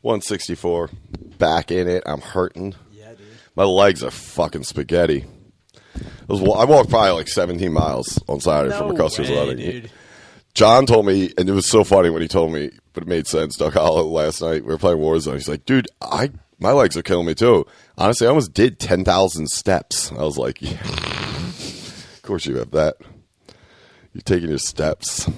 164. Back in it. I'm hurting. Yeah, dude. My legs are fucking spaghetti. I walked probably like 17 miles on Saturday from McCuster's wedding. Dude. John told me, and it was so funny when he told me, but it made sense. Doug Hollow last night, we were playing Warzone. He's like, dude, my legs are killing me too. Honestly, I almost did 10,000 steps. I was like, yeah, of course you have that. You're taking your steps.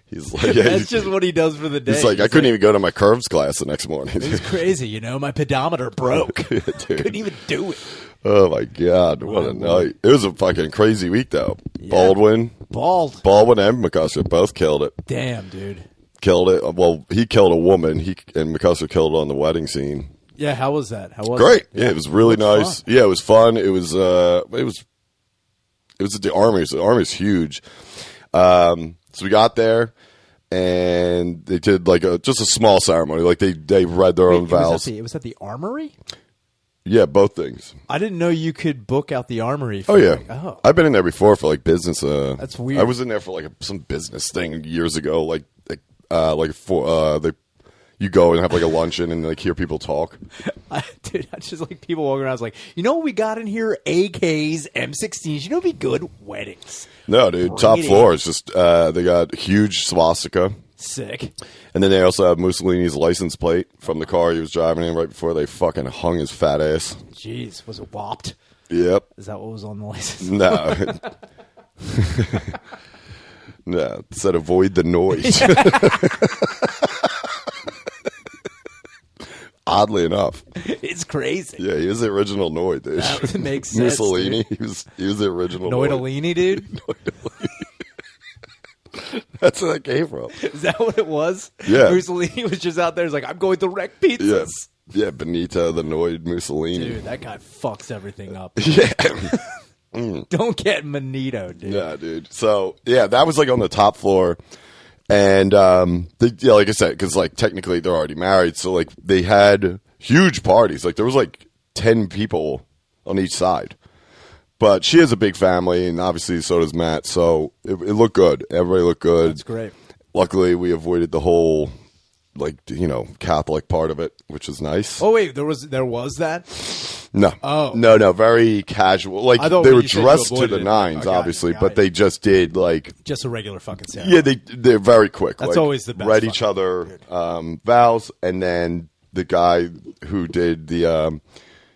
He's like, yeah, That's just what he does for the day. He's like, I couldn't even go to my curves class the next morning. It's crazy, my pedometer broke. Yeah, Couldn't even do it. Oh my God, what a night. It was a fucking crazy week though. Yeah. Baldwin and McCusker both killed it. Damn, dude. Killed it. Well, he killed a woman. And McCusker killed on the wedding scene. Yeah, how was that? How was Great. it? Yeah, it was really nice. Fun. Yeah, it was fun. It was at the Army. So the Army's huge. So we got there and they did like just a small ceremony. Like they read their own vows. It was at the Armory? Yeah, both things. I didn't know you could book out the Armory. I've been in there before for like business. That's weird. I was in there for like some business thing years ago. You go and have like a luncheon and like hear people talk. Dude, I just like people walking around. I was like, what we got in here? AKs, M16s. It'd be good? Weddings. No, dude. Top floor is just they got huge swastika. Sick. And then they also have Mussolini's license plate from the car he was driving in right before they fucking hung his fat ass. Jeez, was it whopped? Yep. Is that what was on the license? No. No, it said avoid the noise. Oddly enough. It's crazy. Yeah, he was the original Noid, dude. That makes sense. Mussolini, he was the original Noidolini, dude? Noidolini. That's where that came from. Is that what it was? Yeah. Mussolini was just out there. He's like, I'm going to wreck pizzas. Yeah, Benito, the Noid Mussolini. Dude, that guy fucks everything up. Yeah. Don't get Benito, dude. Yeah, dude. So, yeah, that was like on the top floor. And, like I said, because like technically they're already married. So like they had huge parties. Like there was like 10 people on each side. But she has a big family, and obviously so does Matt. So it looked good. Everybody looked good. That's great. Luckily, we avoided the whole, Catholic part of it, which is nice. Oh wait, there was that? No. Oh. No, very casual. Like they were dressed to the nines, obviously, but they just did just a regular fucking ceremony. Yeah, they're very quick. That's always the best. Read each other vows, and then the guy who did the.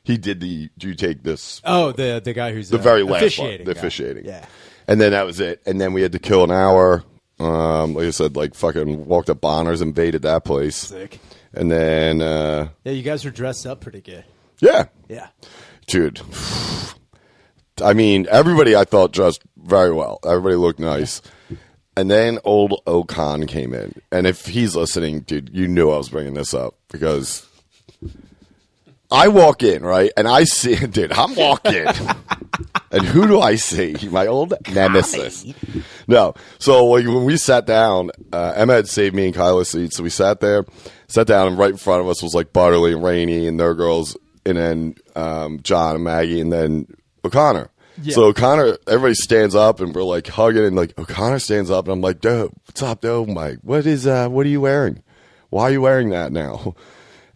He did the. Do you take this? Oh, the guy who's the very last officiating. One, the officiating. Yeah. And then that was it. And then we had to kill an hour. Like I said, fucking walked up Bonners, invaded that place. Sick. And then. Yeah, you guys were dressed up pretty good. Yeah. Yeah. Dude. I mean, everybody I thought dressed very well. Everybody looked nice. And then old Okan came in. And if he's listening, dude, you knew I was bringing this up because. I walk in, right, and I see, dude, I'm walking, and who do I see? My old nemesis. No, so when we sat down, Emma had saved me and Kyla's seat, so we sat down, and right in front of us was Butterly and Rainey and their girls, and then John and Maggie, and then O'Connor. Yeah. So O'Connor, everybody stands up, and we're hugging, and O'Connor stands up, and I'm like, dude, what's up, dude? I'm like, what are you wearing? Why are you wearing that now?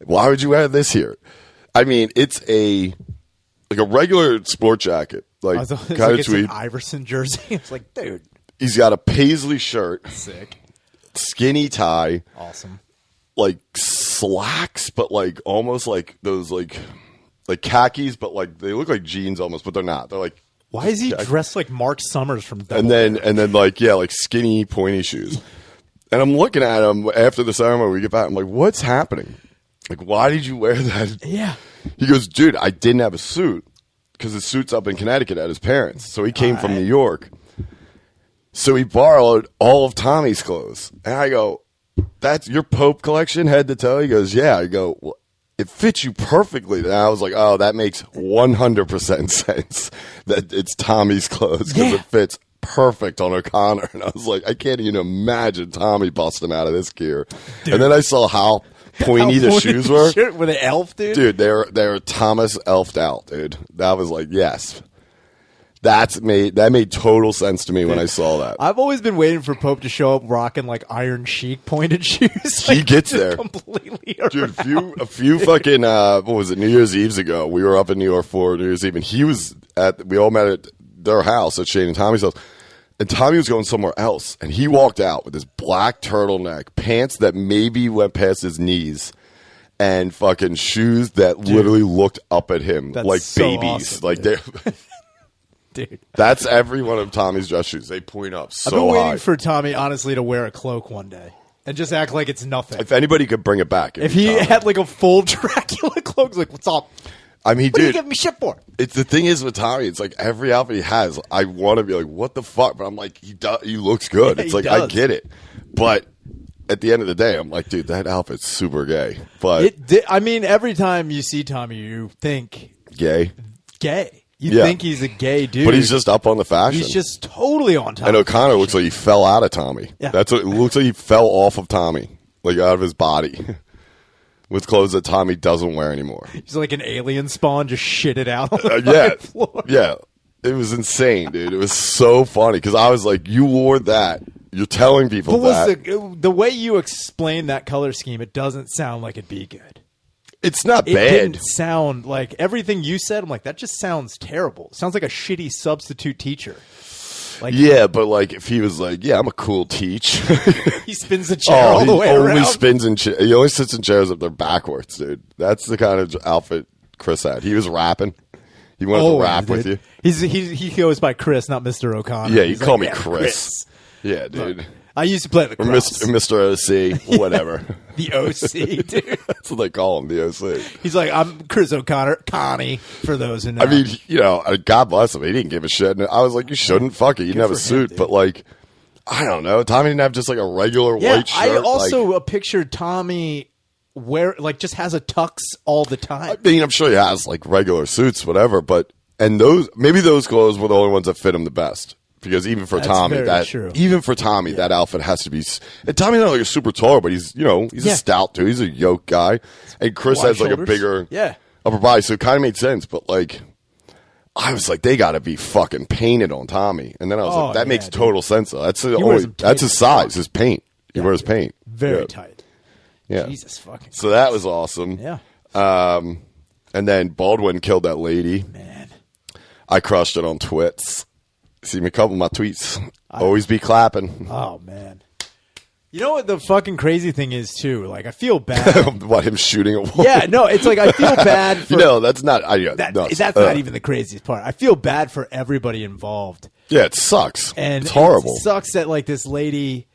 Why would you wear this here? I mean, it's a regular sport jacket, kind of tweed. An Iverson jersey. It's dude. He's got a paisley shirt, sick, skinny tie, awesome, slacks, but almost those khakis, but they look like jeans almost, but they're not. They're why is he dressed like Mark Summers from? And then skinny pointy shoes. And I'm looking at him after the ceremony. We get back. I'm like, what's happening? Why did you wear that? Yeah. He goes, dude, I didn't have a suit because his suit's up in Connecticut at his parents. So he came from New York. So he borrowed all of Tommy's clothes. And I go, that's your Pope collection head to toe? He goes, yeah. I go, well, it fits you perfectly. And I was like, oh, that makes 100% sense that it's Tommy's clothes because it fits perfect on O'Connor. And I was like, I can't even imagine Tommy busting out of this gear. Dude. And then I saw how pointy the shoes were. Were they elf, dude? Dude, they were Thomas elfed out, dude. That was yes. That made total sense to me when I saw that. I've always been waiting for Pope to show up rocking like Iron Chic pointed shoes. He gets there. Completely Dude, a few fucking, what was it, New Year's Eve's ago, we were up in New York for New Year's Eve, and we all met at their house, at Shane and Tommy's house, and Tommy was going somewhere else, and he walked out with his black turtleneck, pants that maybe went past his knees, and fucking shoes that literally looked up at him like so babies. awesome, like dude. they Dude. That's every one of Tommy's dress shoes. They point up so I've been waiting high. for Tommy, honestly, to wear a cloak one day and just act like it's nothing. If anybody could bring it back. If he had like a full Dracula cloak, like, what's up? I mean, What are you dude, giving me shit for? it's the thing is with Tommy, it's like every outfit he has, I want to be like, what the fuck? But I'm like, he looks good. Yeah, It's he like, I does. get it. But at the end of the day, I'm like, dude, that outfit's super gay. But I mean, every time you see Tommy, you think gay. gay. You Yeah. think he's a gay dude. But he's just up on the fashion. He's just totally on top. And of O'Connor fashion. looks like he fell out of Tommy. Yeah. That's what it looks like. He fell off of Tommy, like out of his body, with clothes that Tommy doesn't wear anymore. He's like an alien spawn, just shit it out on the Yeah, fucking floor. yeah. It was insane, dude. It was so funny because I was like, "You wore that. You're telling people But that was the way you explain that color scheme? It doesn't sound like it'd be good. it's not It bad." didn't sound like everything you said. I'm like, that just sounds terrible. It sounds like a shitty substitute teacher. Like, Yeah, but like if he was like, "Yeah, I'm a cool teach." he spins the chair all the he way only around. spins in he only sits in chairs up there backwards, dude. That's the kind of outfit Chris had. He was rapping. He wanted to rap with you. He goes by Chris, not Mr. O'Connor. Yeah, you He's call like, me yeah, Chris. Yeah, dude. I used to play the Or cross. Mr. OC, whatever. The OC, dude. That's what they call him, the OC. He's like, I'm Chris O'Connor, Connie, for those who know. I mean, God bless him. He didn't give a shit. And I was like, you shouldn't. Fuck it. You didn't have a for him, suit. dude. But like, I don't know. Tommy didn't have just like a regular yeah, white shirt. I also like, pictured Tommy just has a tux all the time. I mean, I'm sure he has like regular suits, whatever. But maybe those clothes were the only ones that fit him the best. Because even for That's Tommy, very true. that outfit has to be. And Tommy's not like a super tall, but he's Yeah. a stout dude. He's a yoke guy, and Chris Wide has like a shoulders. bigger Yeah. upper body, so it kind of made sense. But like, I was like, they got to be fucking painted on Tommy, and then I was Oh, like, that yeah, makes dude. total sense. Though. That's wears them that's tight his as size, fuck. his paint. He wears paint Very Yeah. tight. Yeah. Jesus fucking So that was awesome. Yeah. And then Baldwin killed that lady. Man. I crushed it on twits. See me a couple of my tweets. Always be clapping. Oh, man. You know what the fucking crazy thing is, too? Like, I feel bad. What, him shooting a woman? Yeah, no, it's like I feel bad for... That's not. That's not even the craziest part. I feel bad for everybody involved. Yeah, it sucks. And it's horrible. It sucks that, like, this lady...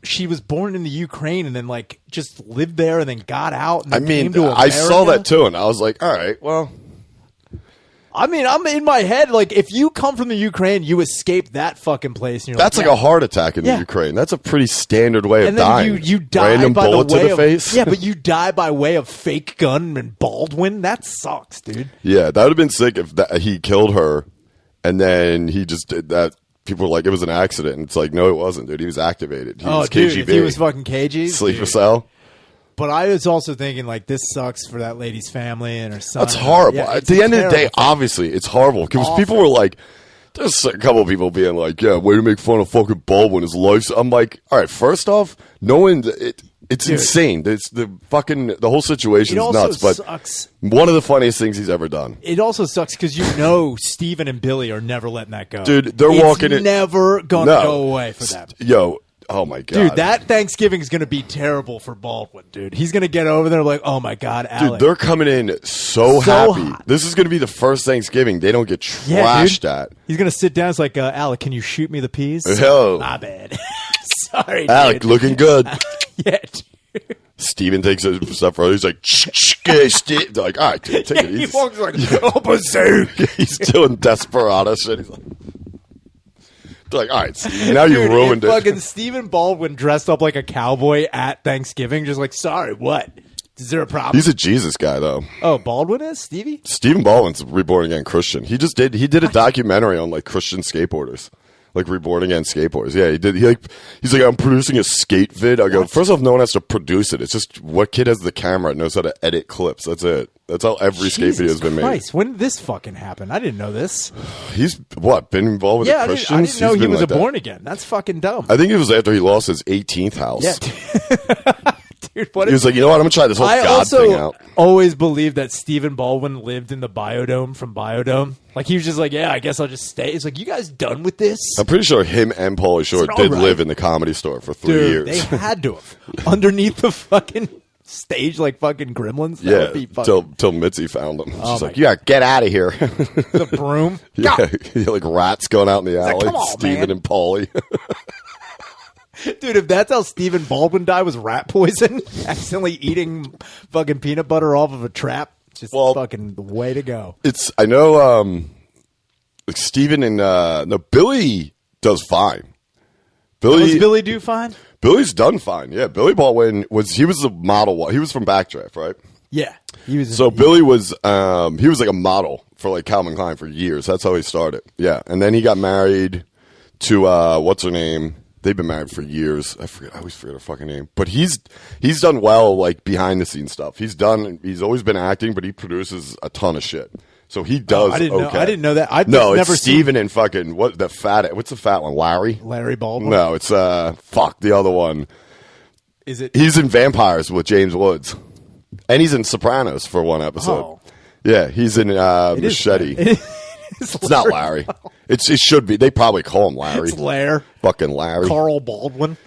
She was born in the Ukraine and then, like, just lived there and then got out and then came to America. I saw that too, and I was like, all right, well. I mean, I'm in my head, like, if you come from the Ukraine, you escape that fucking place. And you're That's like yeah. a heart attack in the Yeah. Ukraine. That's a pretty standard way of And then dying. you die Random by bullet the way to the of, face. Yeah, but you die by way of fake gun and Baldwin. That sucks, dude. Yeah, that would have been sick if he killed her, and then he just did that. People were like, it was an accident. And it's like, no, it wasn't, dude. He was activated. He was dude, KGB. if he was fucking KG. Sleeper dude. cell. But I was also thinking, like, this sucks for that lady's family and her son. That's horrible. Yeah, At it's the a end of the day, terrible thing. obviously, it's horrible because Awful. people were like, there's a couple of people being like, yeah, way to make fun of fucking Baldwin. His life. I'm like, all right, first off, it's Dude. insane. It's the whole situation It is also nuts. But sucks. one of the funniest things he's ever done. It also sucks because you know Steven and Billy are never letting that go. Dude, they're it's walking it- never going to No. go away for them. Yo, oh my god, Dude, that Thanksgiving is going to be terrible for Baldwin, dude. He's going to get over there like, oh my God, Alec. Dude, they're coming in so happy. hot. This is going to be the first Thanksgiving they don't get Yeah, trashed dude. at. He's going to sit down. It's like, Alec, can you shoot me the peas? Yo. My bad. Sorry, Alec, dude. looking good. Yeah, dude. Steven takes a step further. He's like, okay, Steve. They're like, all right, dude, take it He easy. walks like, oh, bazooka. He's doing desperado shit. He's like, they're like, all right, Steve, now you Dude, ruined if it. fucking Stephen Baldwin dressed up like a cowboy at Thanksgiving, just like, sorry, what? Is there a problem? He's a Jesus guy, though. Oh, Baldwin is? Stevie? Stephen Baldwin's a reborn again Christian. He did a documentary on like Christian skateboarders. like Reborn Again skateboards. Yeah, he did. He's like, I'm producing a skate vid. I go, first off, no one has to produce it. It's just what kid has the camera and knows how to edit clips. That's it. That's how every skate video has been made. When did this fucking happen? I didn't know this. He's been involved with the Christians? I didn't know he was born again. That's fucking dumb. I think it was after he lost his 18th house. Yeah. Dude, he was like, you know what? I'm gonna try this whole God thing out. I also always believed that Stephen Baldwin lived in the Biodome from Biodome. Like he was just like, yeah, I guess I'll just stay. It's like, you guys done with this? I'm pretty sure him and Pauly Shore did live in the Comedy Store for 3 years. They had to have underneath the fucking stage like fucking gremlins. Till Mitzi found him. She's like, yeah, get out of here. The broom. Yeah, like rats going out in the alley. Like, come on, Stephen and Pauly. Dude, if that's how Stephen Baldwin died, was rat poison, accidentally eating fucking peanut butter off of a trap, just fucking the way to go. I know, like Stephen and no, Billy does fine. Does Billy do fine? Billy's done fine. Yeah, Billy Baldwin was a model. He was from Backdraft, right? Yeah, he was. So Billy was he was like a model for like Calvin Klein for years. That's how he started. Yeah, and then he got married to what's her name? They've been married for years. I always forget her fucking name. But he's done well, like behind the scenes stuff. He's always been acting, but he produces a ton of shit. So he does. I didn't know that. I've never it's Steven and fucking what's the fat one? Larry Baldwin. No, it's the other one. Is it? He's in Vampires with James Woods, and he's in Sopranos for one episode. Oh. Yeah, he's in Machete. It's not Larry. It should be. They probably call him Larry. It's Lair. Fucking Larry. Carl Baldwin.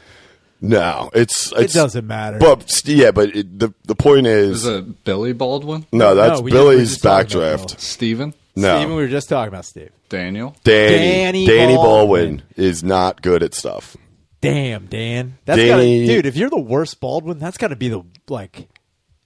No, it doesn't matter. But yeah, but the point is it Billy Baldwin? No, that's Billy's Backdraft. Steven? No. Steven, we were just talking about Steve. Daniel? Danny Baldwin is not good at stuff. Damn, Dan. Dude, if you're the worst Baldwin, that's got to be the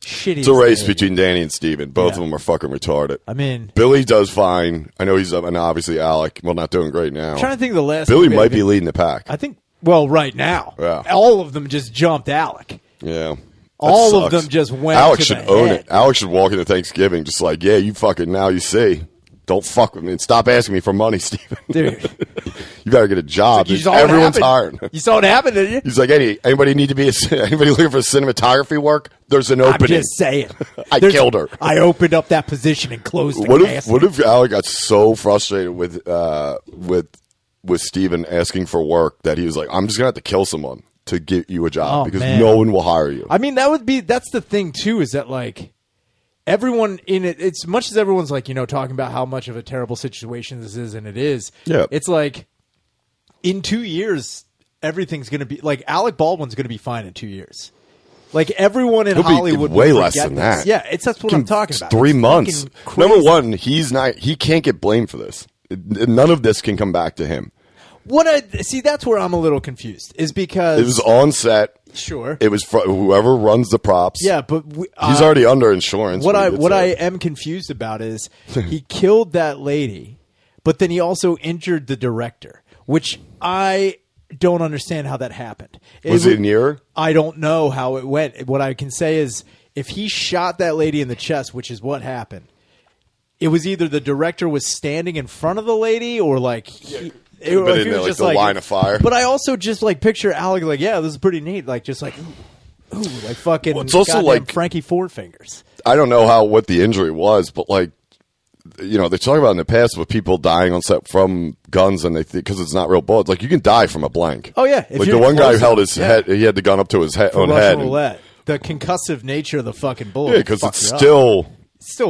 shitty. It's a race between Danny and Steven. Both of them are fucking retarded. I mean, Billy does fine. I know and obviously Alec, not doing great now. I'm trying to think of the last. Billy might be leading the pack. I think. Well, right now, all of them just jumped Alec. Yeah. All of them just went. Alec should own it. Alec should walk into Thanksgiving just like, yeah, you fucking now you see. Don't fuck with me and stop asking me for money, Steven. Dude. You better get a job. Everyone's hiring. You saw what happened, didn't you? He's like, anybody looking for cinematography work? There's an opening. I'm just saying. I killed her. I opened up that position and closed the casting. What if Alec got so frustrated with Steven asking for work that he was like, I'm just going to have to kill someone to get you a job because no one will hire you. I mean, that's the thing, too, is that, like, everyone in it, it's much as everyone's like, talking about how much of a terrible situation this is, and it is. Yeah. It's like, in 2 years, everything's going to be, like, Alec Baldwin's going to be fine in 2 years. Like, everyone in Hollywood way less than that. Yeah, that's what I'm talking about. 3 months. Number one, he can't get blamed for this. None of this can come back to him. That's where I'm a little confused. Is because it was on set. Sure, it was whoever runs the props. Yeah, but he's already under insurance. What I am confused about is he killed that lady, but then he also injured the director, which I don't understand how that happened. Was it near her? I don't know how it went. What I can say is if he shot that lady in the chest, which is what happened, it was either the director was standing in front of the lady or like. But in the line of fire. But I also just picture Alec like, yeah, this is pretty neat. Like just like, ooh, like fucking. Well, it's also like Frankie Four Fingers. I don't know what the injury was, but like, they talk about in the past with people dying on set from guns, and they because it's not real bullets. Like you can die from a blank. Oh yeah, like the one guy who held his head, he had the gun up to his own head. Roulette. The concussive nature of the fucking bullet. Yeah, because it's still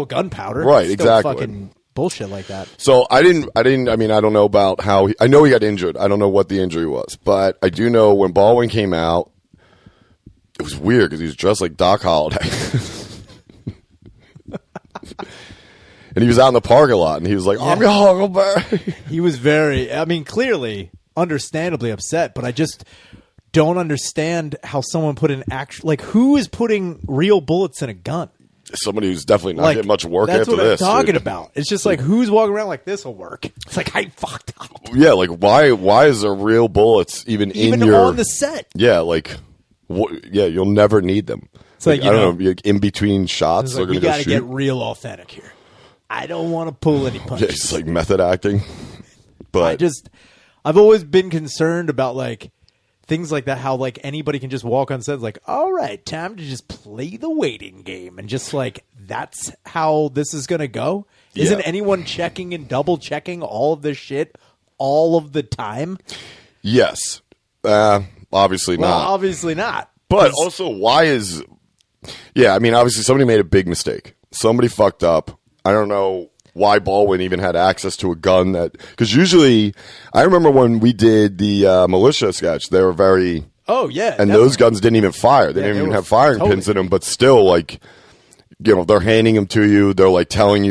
gunpowder, right? It's exactly. Fucking bullshit like that. So I mean, I don't know about how I know he got injured. I don't know what the injury was, but I do know when Baldwin came out, it was weird because he was dressed like Doc Holliday. And he was out in the park a lot, and he was like, I'm your Huckleberry. He was clearly, understandably upset, but I just don't understand how someone put who is putting real bullets in a gun? Somebody who's definitely not getting much work after this. That's what I'm talking about. It's just like, who's walking around like this will work? It's like, I fucked up. Yeah, like, why is there real bullets even in your... on the set? Yeah, like, you'll never need them. It's like, I don't know, in between shots, they're going to go shoot. We got to get real authentic here. I don't want to pull any punches. Yeah, it's like method acting. But I've always been concerned about like things like that, how like anybody can just walk on set like, all right, time to just play the waiting game, and just like that's how this is gonna go. Isn't anyone checking and double checking all of this shit all of the time? Yes. Obviously Well, not. obviously not. But also, why is... Yeah, I mean, obviously somebody made a big mistake. Somebody fucked up. I don't know why Baldwin even had access to a gun that... Because usually, I remember when we did the militia sketch, they were very... Oh, yeah. And definitely. those guns didn't even fire. They didn't even have firing pins in them, but still, like... You know, they're handing them to you. They're like telling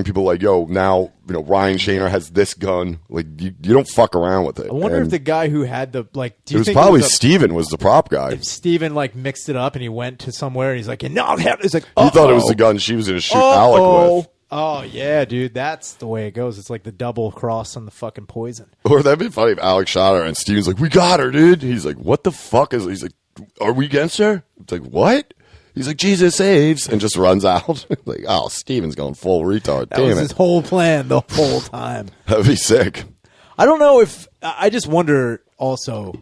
people like, yo, now, you know, Ryan Shaner has this gun. Like, you don't fuck around with it. I wonder if the guy who had the, like, do you it was think probably it was Steven was the prop guy. if Steven, like, mixed it up and he went to somewhere and he's like, no, it's like, He thought it was the gun she was going to shoot Alec with. Oh, yeah, dude. That's the way it goes. It's like the double cross on the fucking poison. Or that'd be funny if Alex shot her and Steven's like, we got her, dude. He's like, what the fuck is... He's like, are we against her? It's like, what? He's like, Jesus saves, and just runs out. Like, oh, Steven's going full retard. That was his whole plan the whole time. That'd be sick. I don't know if... I just wonder also,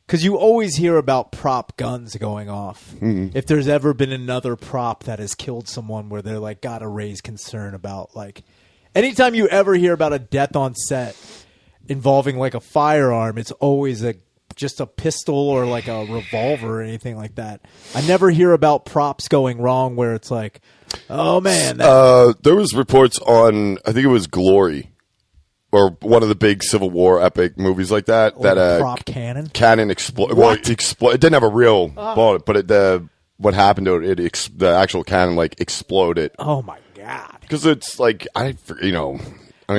because you always hear about prop guns going off. Mm-hmm. If there's ever been another prop that has killed someone where they're like, gotta raise concern about, like... Anytime you ever hear about a death on set involving like a firearm, it's always just a pistol or like a revolver or anything like that. I never hear about props going wrong where it's like, oh man. There was reports on, I think it was Glory, or one of the big Civil War epic movies like that. Like that prop cannon? Cannon exploded. Well, it didn't have a real bullet, but what happened to it, the actual cannon like exploded. Oh my God. Because it's like, I don't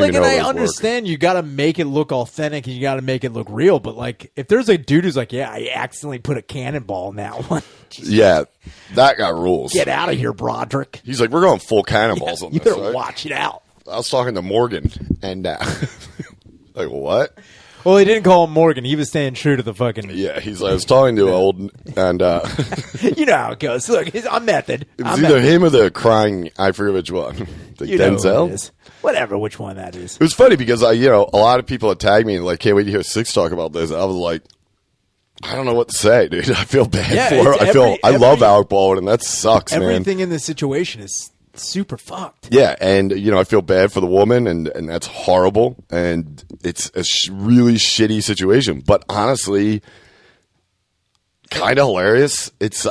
Like, even know and I how those understand you got to make it look authentic and you got to make it look real, but like, if there's a dude who's like, yeah, I accidentally put a cannonball in that one. Yeah, that guy rules. Get out of here, Broderick. He's like, we're going full cannonballs on You this, better right? watch it out. I was talking to Morgan, and like, what? Well, he didn't call him Morgan. He was staying true to the fucking... Yeah, I was talking to old, and you know how it goes. Look, I'm method. it was either him or the crying, I forget which one. Like You know Denzel? who it is. Whatever, which one that is. It was funny because a lot of people had tagged me and like, can't wait to hear Six talk about this. I was like, I don't know what to say, dude. I feel bad for her. I love Alec Baldwin, and that sucks, man. Everything in this situation is super fucked. Yeah, and I feel bad for the woman, and that's horrible, and it's a really shitty situation. But honestly, kind of hilarious. It's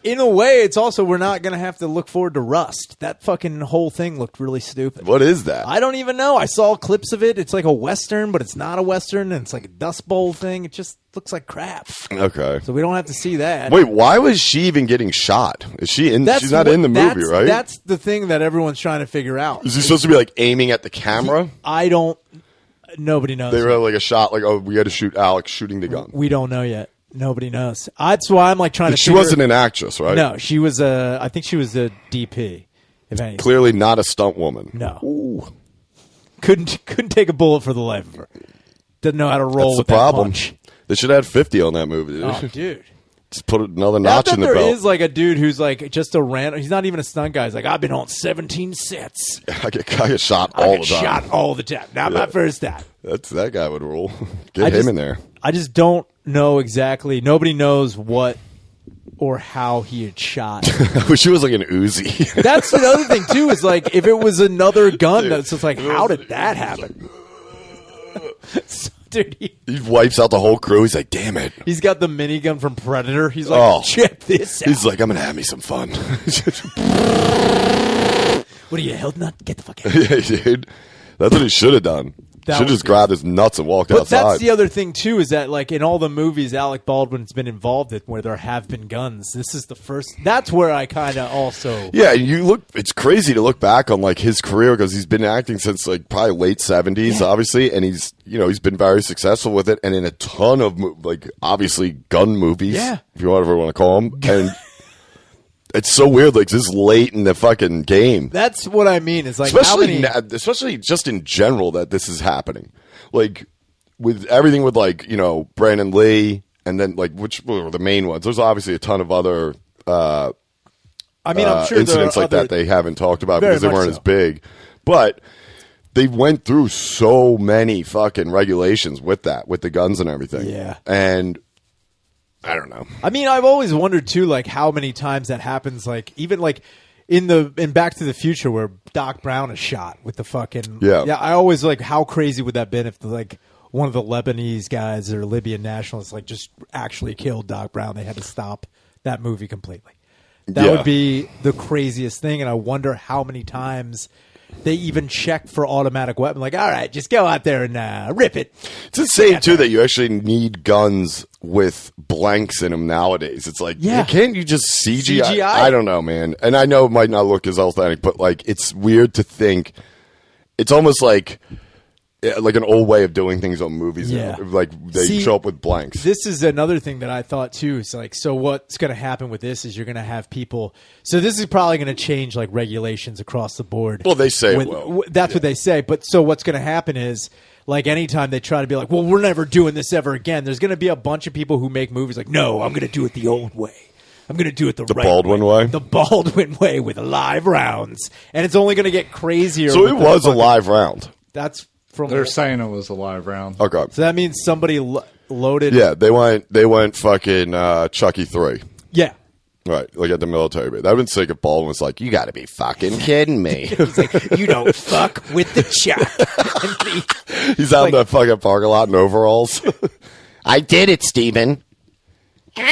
In a way, it's also, we're not going to have to look forward to Rust. That fucking whole thing looked really stupid. What is that? I don't even know. I saw clips of it. It's like a Western, but it's not a Western, and it's like a Dust Bowl thing. It just looks like crap. Okay. So we don't have to see that. Wait, why was she even getting shot? Is she in? She's not in the movie, right? That's the thing that everyone's trying to figure out. Is he supposed to be like aiming at the camera? Nobody knows. They were like a shot, like, oh, we had to shoot Alex shooting the gun. We don't know yet. Nobody knows. That's why I'm like trying to. She wasn't an actress, right? No, she was I think she was a DP. If anything. Clearly not a stunt woman. No. Ooh. Couldn't take a bullet for the life of her. Doesn't know how to roll with that punch. They should have had 50 on that movie. Dude. Oh, dude. Just put another notch in the belt. There is like a dude who's like just a random. He's not even a stunt guy. He's like, I've been on 17 sets. I get shot all the time. Shot all the time. Not my first time. That guy would rule. Get him in there. I just don't know exactly. Nobody knows what or how he had shot. I wish it was like an Uzi. That's the other thing too. Is like if it was another gun, that's just like, how did that happen? Dude, he wipes out the whole crew. He's like, damn it. He's got the minigun from Predator. He's like, check this out. He's like, I'm going to have me some fun. What are you, held nut? Get the fuck out. Yeah, dude. That's what he should have done. Should have just grabbed his nuts and walked outside. But that's the other thing, too, is that like in all the movies Alec Baldwin's been involved in where there have been guns, this is the first. That's where I kind of also. Yeah, it's crazy to look back on like his career because he's been acting since like probably late 70s, obviously, and he's been very successful with it and in a ton of like obviously gun movies, if you whatever want to call them. And it's so weird, like this late in the fucking game. That's what I mean. It's like especially just in general that this is happening. Like with everything with like Brandon Lee and then like which were the main ones. There's obviously a ton of other. I'm sure incidents like that they haven't talked about because they weren't as big. But they went through so many fucking regulations with the guns and everything. Yeah. And I don't know. I mean, I've always wondered too, like how many times that happens. Like even like in Back to the Future where Doc Brown is shot with the fucking Yeah. I always like how crazy would that have been if like one of the Lebanese guys or Libyan nationalists like just actually killed Doc Brown. They had to stop that movie completely. That would be the craziest thing, and I wonder how many times they even check for automatic weapon. Like, all right, just go out there and rip it. It's insane, too, that you actually need guns with blanks in them nowadays. It's like, can't you just CGI? I don't know, man. And I know it might not look as authentic, but, like, it's weird to think. It's almost like an old way of doing things on movies. Yeah. Like, they show up with blanks. This is another thing that I thought, too. It's like, so what's going to happen with this is you're going to have people. So this is probably going to change, like, regulations across the board. Well, they say it will. That's what they say. But so what's going to happen is, like, anytime they try to be like, well, we're never doing this ever again, there's going to be a bunch of people who make movies like, no, I'm going to do it the old way. I'm going to do it the right Baldwin way. The Baldwin way with live rounds. And it's only going to get crazier. So it was a live round. That's from. They're saying it was a live round. Okay. So that means somebody loaded. Yeah, they went fucking Chucky 3. Yeah. Right, like at the military base. I've been sick if Baldwin was like, you got to be fucking kidding me. He's like, you don't fuck with the Chuck. He's out in the fucking parking lot in overalls. I did it, Steven. You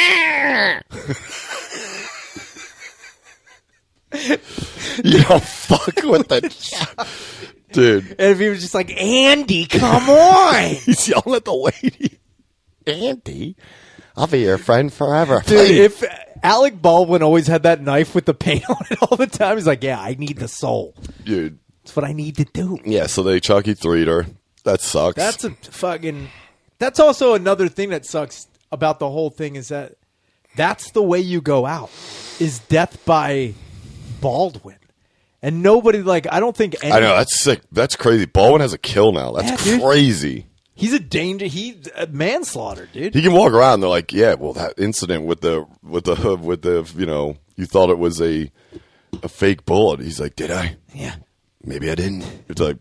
don't fuck with the dude. And if he was just like, Andy, come on. He's yelling at the lady. Andy, I'll be your friend forever. Dude, if Alec Baldwin always had that knife with the paint on it all the time, he's like, yeah, I need the soul. Dude. That's what I need to do. Yeah, so they Chucky 3'd her. That sucks. That's a fucking... That's also another thing that sucks about the whole thing is that that's the way you go out, is death by Baldwin. And nobody, like, I don't think any... I know, that's sick. That's crazy. Baldwin has a kill now. That's crazy. He's a danger. He's a manslaughter, dude. He can walk around. They're like, yeah, well, that incident with the, you know, you thought it was a fake bullet. He's like, did I? Yeah. Maybe I didn't. It's like,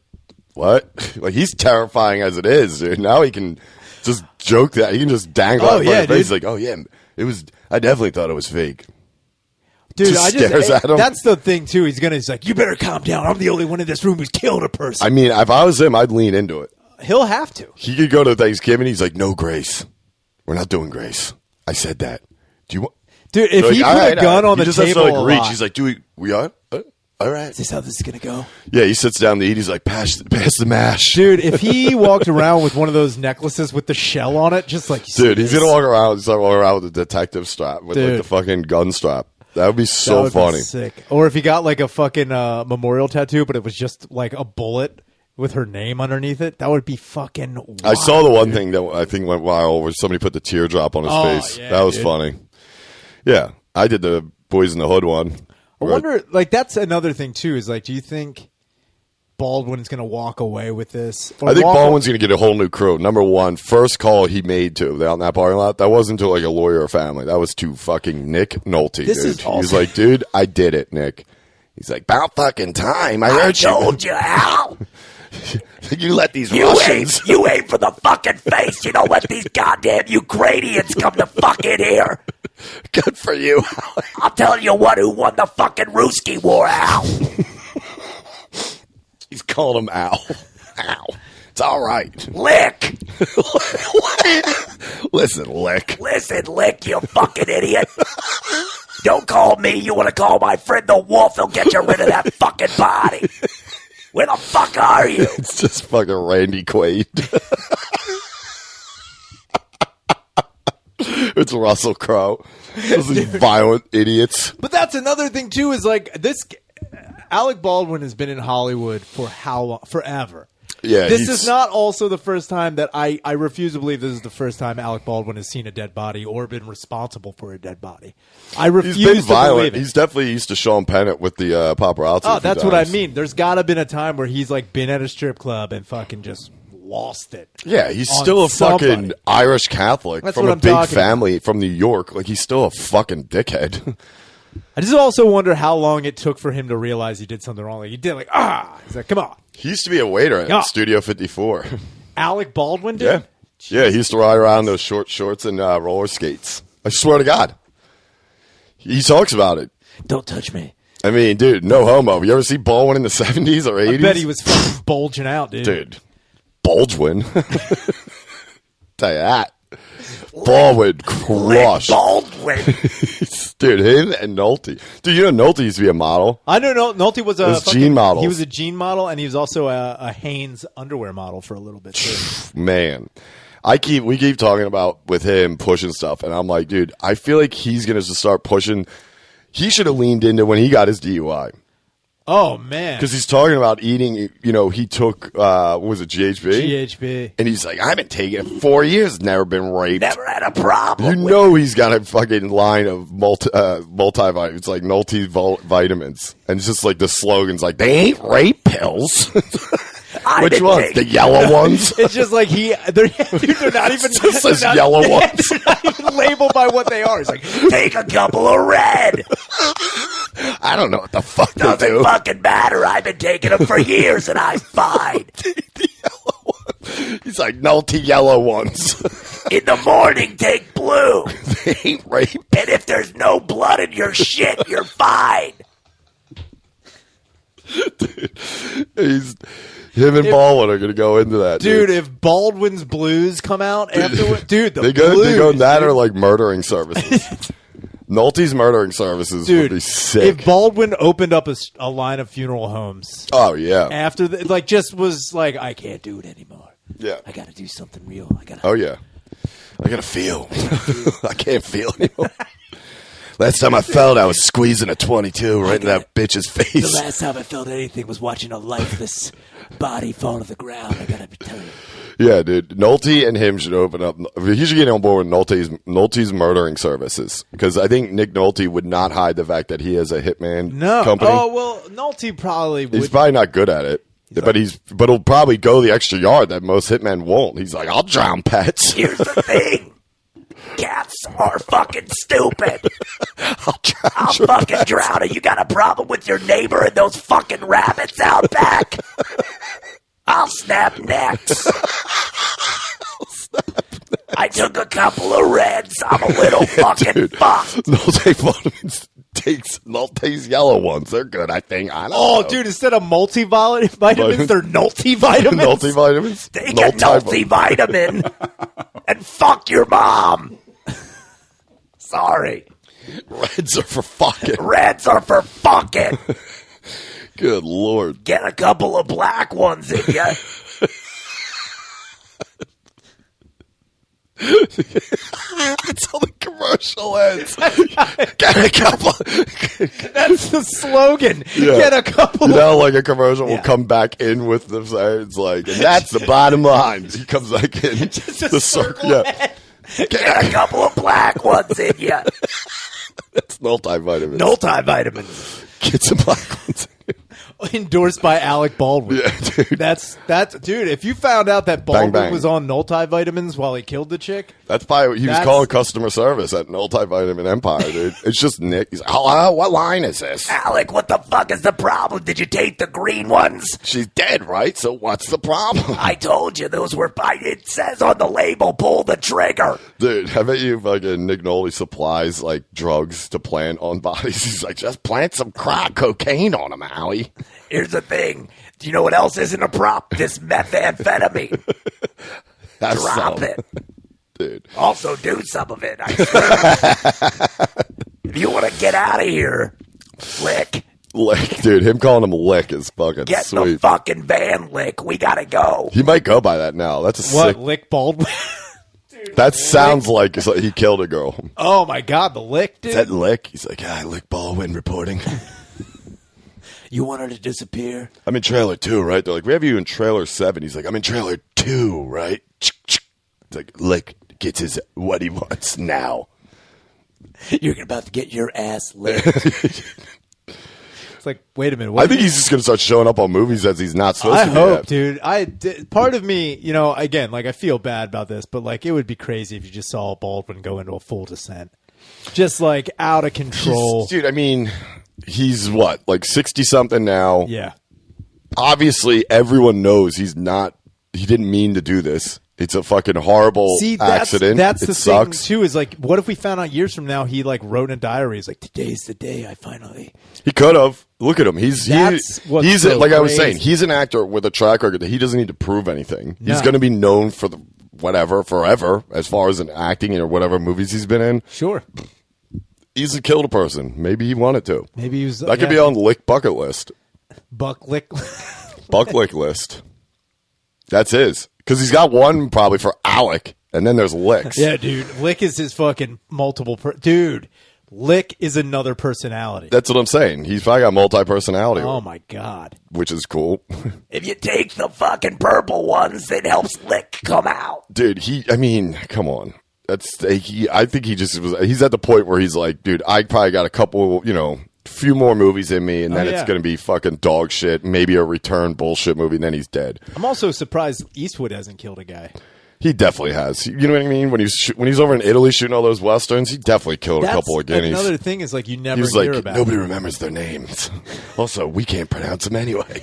what? Like, he's terrifying as it is, dude. Now he can just joke that. He can just dangle out in front of his face. He's like, oh, yeah, it was, I definitely thought it was fake. Dude, stares at him. That's the thing, too. He's like, you better calm down. I'm the only one in this room who's killed a person. I mean, if I was him, I'd lean into it. He'll have to. He could go to Thanksgiving. He's like, no grace. We're not doing grace. I said that. Do you want? Dude, if he put a gun on the table, he just has to reach. He's like, "Do we are? All right. Is this how this is gonna go?" Yeah, he sits down to eat. He's like, pass the mash, dude. If he walked around with one of those necklaces with the shell on it, just like dude, he's gonna walk around. He's gonna walk around with a detective strap with like the fucking gun strap. That would be so funny. Be sick. Or if he got like a fucking memorial tattoo, but it was just like a bullet with her name underneath it, that would be fucking wild. I saw the one thing that I think went viral where somebody put the teardrop on his face. Yeah, that was funny. Yeah, I did the Boys in the Hood one. I wonder, like, that's another thing, too, is like, do you think Baldwin's going to walk away with this? I think Baldwin's going to get a whole new crew. Number one, first call he made to out in that parking lot, that wasn't to like a lawyer or family. That was to fucking Nick Nolte, this dude. Is awesome. He was like, dude, I did it, Nick. He's like, about fucking time. I told you, Al. You let these Russians... You aim for the fucking face. You don't let these goddamn Ukrainians come to fucking here. Good for you. I'll tell you what, who won the fucking Ruski War, Al. He's calling him Al. Al. It's all right. Lick. Listen, Lick. Listen, Lick, you fucking idiot. Don't call me. You want to call my friend the Wolf? He'll get you rid of that fucking body. Where the fuck are you? It's just fucking Randy Quaid. It's Russell Crowe. Those violent idiots. But that's another thing, too, is like this. Alec Baldwin has been in Hollywood for how long? Forever. Yeah, this is not also the first time that I refuse to believe this is the first time Alec Baldwin has seen a dead body or been responsible for a dead body. I refuse He's been to violent. believe it. He's definitely used to Sean Pennant with the paparazzi. Oh, that's what I mean. There's got to been a time where he's like been at a strip club and fucking just lost it. Yeah, he's still a fucking Irish Catholic from a big family from New York. Like, he's still a fucking dickhead. I just also wonder how long it took for him to realize he did something wrong. Like, he did, like, he's like, come on. He used to be a waiter at Studio 54. Alec Baldwin did? Yeah. Yeah, he used to ride around those short shorts and roller skates. I swear to God. He talks about it. Don't touch me. I mean, dude, no homo. You ever see Baldwin in the 70s or 80s? I bet he was fucking bulging out, dude. Dude, Baldwin. Tell you that. Baldwin crushed. Baldwin. Dude, him and Nolte. Dude, you know Nolte used to be a model. I don't know. Nolte was a jean model. He was a jean model, and he was also a Hanes underwear model for a little bit too. Man, we keep talking about with him pushing stuff, and I'm like, dude, I feel like he's gonna just start pushing. He should have leaned into when he got his DUI. Oh man, because he's talking about eating. You know, he took what was it, GHB? And he's like, I've been taking it 4 years, never been raped, never had a problem. You know, he's got a fucking line of multivitamins. It's like multivitamins, and it's just like the slogan's like, they ain't rape pills. Which ones? The yellow ones? It's just like they're not even. It just says yellow ones. They're not even labeled by what they are. It's like, take a couple of red. I don't know what the fuck Doesn't they do. Fucking matter. I've been taking them for years, and I'm fine. The yellow one. He's like, Nolte yellow ones. In the morning, take blue. They ain't rape. And if there's no blood in your shit, you're fine. Dude, him and Baldwin are going to go into that. Dude, if Baldwin's Blues come out afterward, dude, they go that or like murdering services. Nolte's murdering services would be sick. If Baldwin opened up a line of funeral homes. Oh, yeah. After, just was like, I can't do it anymore. Yeah. I got to do something real. Oh, yeah. I got to feel. I can't feel anymore. Last time I felt, I was squeezing a 22 right in that bitch's face. The last time I felt anything was watching a lifeless body fall to the ground. I gotta tell you. Yeah, dude. Nolte and him should open up. He should get on board with Nolte's murdering services, because I think Nick Nolte would not hide the fact that he has a hitman company. Oh well, Nolte probably would. He's probably not good at it. But he'll probably go the extra yard that most hitmen won't. He's like, I'll drown pets. Here's the thing. Cats are fucking stupid. I'll fucking drown it. You got a problem with your neighbor and those fucking rabbits out back? I'll snap necks. I took a couple of reds. I'm a little fucking fucked. Nolte's yellow ones. They're good, I think. I don't know. Dude, instead of multivitamins, they're multivitamins. Multivitamins? Take a multivitamin and fuck your mom. Sorry. Reds are for fucking. Reds are for fucking. Good Lord. Get a couple of black ones in ya. That's how the commercial ends. Get a couple. That's the slogan. Yeah. Get a couple. You know, like a commercial will come back in with the it's like, and that's the bottom line. He comes back in. Just the circle. Yeah. Get a couple of black ones in ya. That's multivitamins. Multivitamins. Get some black ones. Endorsed by Alec Baldwin. Yeah, dude. That's dude. If you found out that Baldwin bang. was on multivitamins while he killed the chick, that's probably he was calling customer service at Multivitamin Empire, dude. It's just Nick. He's like, hello, what line is this? Alec, what the fuck is the problem? Did you take the green ones? She's dead, right? So what's the problem? I told you those were. It says on the label, pull the trigger. Dude, I bet you fucking Nick Nolte supplies like drugs to plant on bodies. He's like, just plant some crack cocaine on them, Howie. Here's the thing. Do you know what else isn't a prop? This methamphetamine. Drop it. Dude. Also do some of it. I swear. If you want to get out of here, Lick. Lick, dude. Him calling him Lick is fucking Get sweet. the fucking van, Lick. We gotta go. He might go by that now. That's a sick. Lick Baldwin? That sounds like it's like he killed a girl. Oh my God, the Lick, dude. Is that Lick? He's like, Lick Baldwin reporting. You want her to disappear? I'm in trailer 2, right? They're like, we have you in trailer 7. He's like, I'm in trailer 2, right? It's like, Lick gets his what he wants now. You're about to get your ass licked. It's like, wait a minute. I think he's just going to start showing up on movies as he's not supposed to. I hope, dude. Part of me, again, like I feel bad about this, but like it would be crazy if you just saw Baldwin go into a full descent, just like out of control. Dude, I mean, he's what, like 60 something now? Yeah. obviously everyone knows he didn't mean to do this. It's a fucking horrible accident. That's it the sucks. thing too. Is like, what if we found out years from now he like wrote in a diary? He's like, today's the day I finally. He could have. Look at him. He's like I was saying. He's an actor with a track record that he doesn't need to prove anything. No. He's going to be known for forever, as far as in acting or whatever movies he's been in. Sure. He's killed a person. Maybe he wanted to. Maybe he was. That could be on Lick bucket list. Buck Lick. Buck Lick list. That's his. Because he's got one probably for Alec, and then there's Licks. Yeah, dude. Lick is his fucking multiple. Dude, Lick is another personality. That's what I'm saying. He's probably got multi-personality. Oh, my God. Which is cool. If you take the fucking purple ones, it helps Lick come out. Dude, come on. I think he's at the point where he's like, dude, I probably got a couple, few more movies in me, and then it's going to be fucking dog shit, maybe a return bullshit movie, and then he's dead. I'm also surprised Eastwood hasn't killed a guy. He definitely has. You know what I mean? When he's over in Italy shooting all those westerns, he definitely killed a couple of guineas. Another thing is like you never hear hear about. Nobody remembers their names. Also, we can't pronounce them anyway.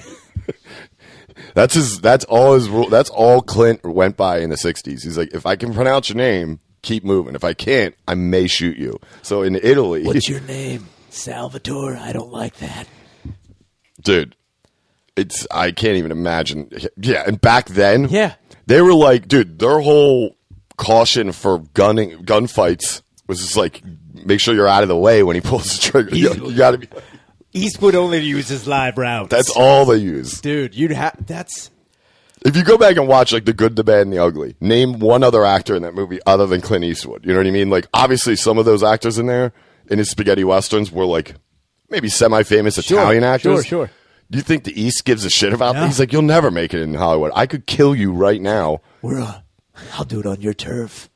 That's all his rule. That's all Clint went by in the 60s. He's like, if I can pronounce your name, keep moving. If I can't, I may shoot you. So in Italy, what's your name? Salvatore? I don't like that. Dude, I can't even imagine. Yeah, and back then, yeah, they were like, dude, their whole caution for gunfights was just like, make sure you're out of the way when he pulls the trigger. You got to be. Eastwood only uses live rounds. That's all they use. Dude, that's. If you go back and watch like The Good, the Bad, and the Ugly, name one other actor in that movie other than Clint Eastwood. You know what I mean? Like, obviously, some of those actors in there in his spaghetti westerns were like maybe semi-famous Italian actors. Sure. Do you think the East gives a shit about that? He's like, you'll never make it in Hollywood. I could kill you right now. I'll do it on your turf.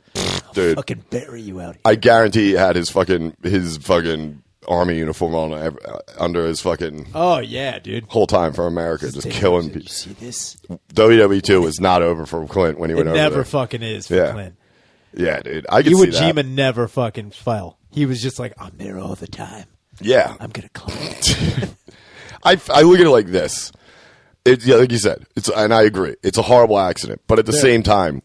Dude, I'll fucking bury you out here. I guarantee he had his fucking army uniform on under his fucking. Oh yeah, dude. Whole time for America, just killing people. You see this? WWE 2 was not over for Clint when he went over there. It never fucking is for Clint. Yeah, dude. I can Iwo see that. Jima never fucking fell. He was just like, I'm there all the time. Yeah. I'm gonna climb. I look at it like this. Like you said, and I agree. It's a horrible accident, but at the same time,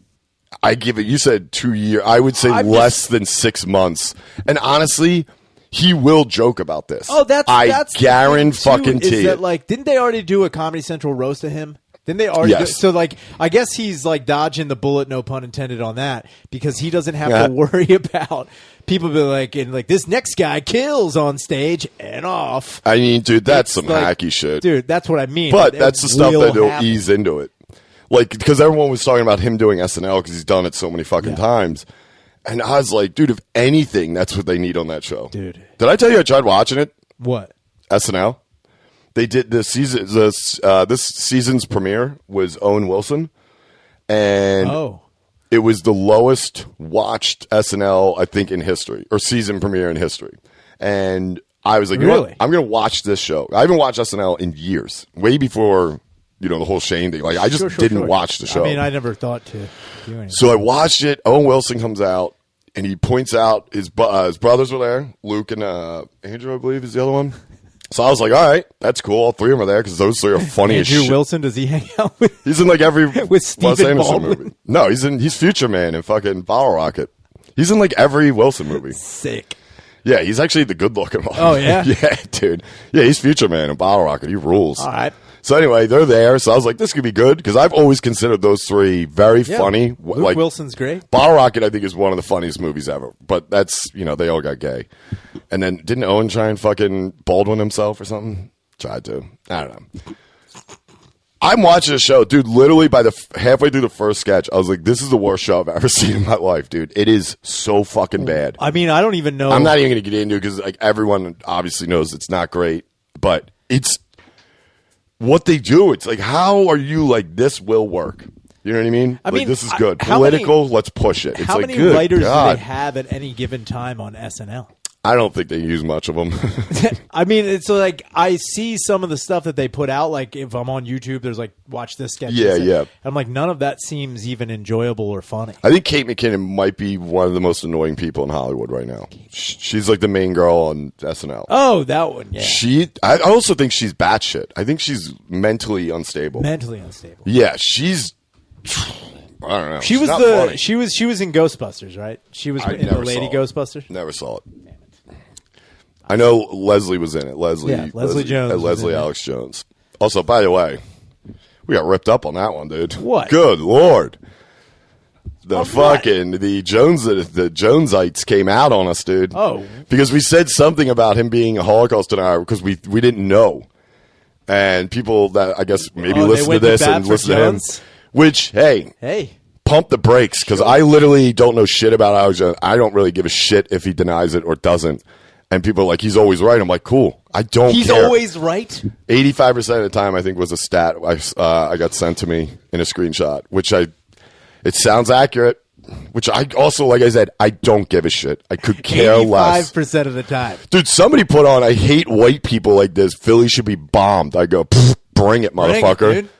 I give it. You said 2 years. I would say less than 6 months. And honestly, he will joke about this. Oh, that's guarantee is that like, didn't they already do a Comedy Central roast of him? Didn't they already? Yes. So like, I guess he's like dodging the bullet, no pun intended on that, because he doesn't have to worry about people be like, and like this next guy kills on stage and off. I mean, dude, that's some like, hacky shit, dude. That's what I mean. But that's the stuff that will ease into it. Like, because everyone was talking about him doing SNL because he's done it so many fucking times. And I was like, dude, if anything, that's what they need on that show. Dude. Did I tell you I tried watching it? What? SNL? They did this season's premiere was Owen Wilson. And it was the lowest watched SNL, I think, in history, or season premiere in history. And I was like, you know what? I'm going to watch this show. I haven't watched SNL in years, way before, the whole Shane thing. Like, I just didn't watch the show. I mean, I never thought to do anything. So I watched it. Owen Wilson comes out, and he points out his brothers were there. Luke and Andrew, I believe, is the other one. So I was like, all right, that's cool. All three of them are there because those three are funny as shit. Andrew Wilson, does he hang out with? He's in like every with Stephen Baldwin movie. No, he's Future Man in fucking Bottle Rocket. He's in like every Wilson movie. Sick. Yeah, he's actually the good looking one. Oh yeah, yeah, dude. Yeah, he's Future Man in Bottle Rocket. He rules. All right. So anyway, they're there. So I was like, this could be good because I've always considered those three very funny. Luke like Wilson's great. Bottle Rocket, I think, is one of the funniest movies ever. But that's they all got gay. And then didn't Owen try and fucking Baldwin himself or something? Tried to. I don't know. I'm watching a show, dude. Literally by the halfway through the first sketch, I was like, "This is the worst show I've ever seen in my life, dude. It is so fucking bad." I mean, I don't even know. I'm not even going to get into it because like everyone obviously knows it's not great, but it's what they do. It's like, how are you like this will work? You know what I mean? I mean, this is good. Political, let's push it. It's how like, many good writers God. do they have at any given time on SNL? I don't think they use much of them. I mean, it's like I see some of the stuff that they put out. Like if I'm on YouTube, there's like watch this sketch. Yeah. I'm like, none of that seems even enjoyable or funny. I think Kate McKinnon might be one of the most annoying people in Hollywood right now. She's like the main girl on SNL. Oh, that one. Yeah. I also think she's batshit. I think she's mentally unstable. Mentally unstable. Yeah, she's. I don't know. She She's was not the funny. she was in Ghostbusters, right? She was in the Lady Ghostbusters. Never saw it. I know Leslie was in it. Leslie Jones. Leslie Alex Jones. Also, by the way, we got ripped up on that one, dude. What? Good Lord. The What? the Jonesites came out on us, dude. Oh. Because we said something about him being a Holocaust denier because we didn't know. And people that I guess maybe listen to this and listen to him. Which, hey. Pump the brakes because I literally don't know shit about Alex Jones. I don't really give a shit if he denies it or doesn't. And people are like, he's always right. I'm like, cool. I don't He's care. always right? 85% of the time, I think, was a stat I got sent to me in a screenshot, which it sounds accurate, which I also, like I said, I don't give a shit. I could care less. 85% of the time. Dude, somebody put on, I hate white people like this. Philly should be bombed. I go, bring it, motherfucker. Bring it, dude.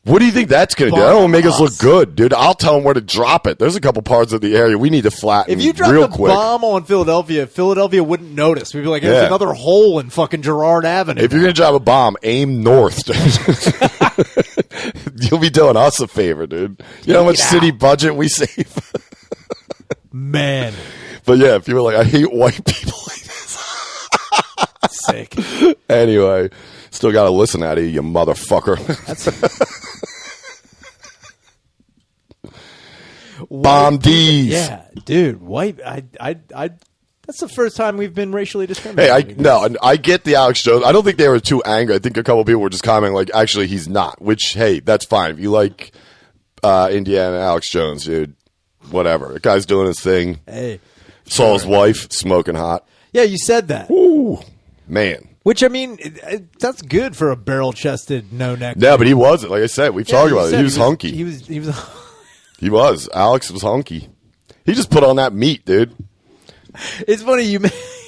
What do you think that's going to do? That don't make us look good, dude. I'll tell them where to drop it. There's a couple parts of the area we need to flatten If you dropped real a quick. bomb on Philadelphia wouldn't notice. We'd be like, there's another hole in fucking Girard Avenue. If you're going to drop a bomb, aim north. You'll be doing us a favor, dude. You know how much city budget we save? Man. But yeah, if you were like, I hate white people like this. Sick. Anyway, still got to listen at you motherfucker. Bomb D's. Yeah, dude. White. That's the first time we've been racially discriminated. Hey, I get the Alex Jones. I don't think they were too angry. I think a couple people were just commenting like, actually, he's not. Which, hey, that's fine. If you like Indiana Alex Jones, dude, whatever. The guy's doing his thing. Hey, saw his wife smoking hot. Yeah, you said that. Ooh, man. Which, I mean, that's good for a barrel-chested, no-neck. No, but he wasn't. Like I said, we've talked about it. He was hunky. He was. He was. Alex was hunky. He just put on that meat, dude. It's funny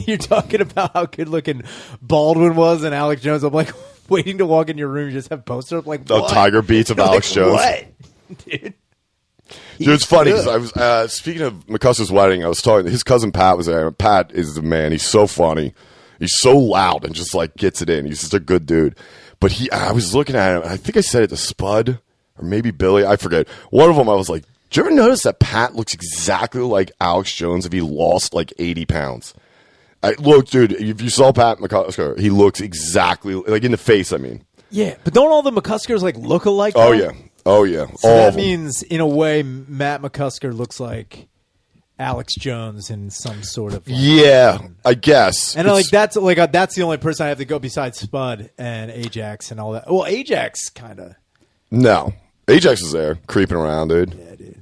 you're talking about how good looking Baldwin was and Alex Jones. I'm like waiting to walk in your room. You just have posters up like The Tiger Beats of Alex Jones. What, dude? Dude, it's funny because I was speaking of McCusker's wedding. I was talking. His cousin Pat was there. Pat is the man. He's so funny. He's so loud and just like gets it in. He's just a good dude. But I was looking at him. I think I said it to Spud or maybe Billy. I forget. One of them. I was like, "Do you ever notice that Pat looks exactly like Alex Jones if he lost like 80 pounds?" Look, dude. If you saw Pat McCusker, he looks exactly like in the face. I mean, Yeah, but don't all the McCuskers like look alike? oh though? yeah, oh yeah. So All that of them. means, in a way, Matt McCusker looks like Alex Jones in some sort of. Like, Yeah, I guess. and that's the only person I have to go besides Spud and Ajax and all that. Well, Ajax kind of. No. Ajax is there, creeping around, dude. Yeah, dude.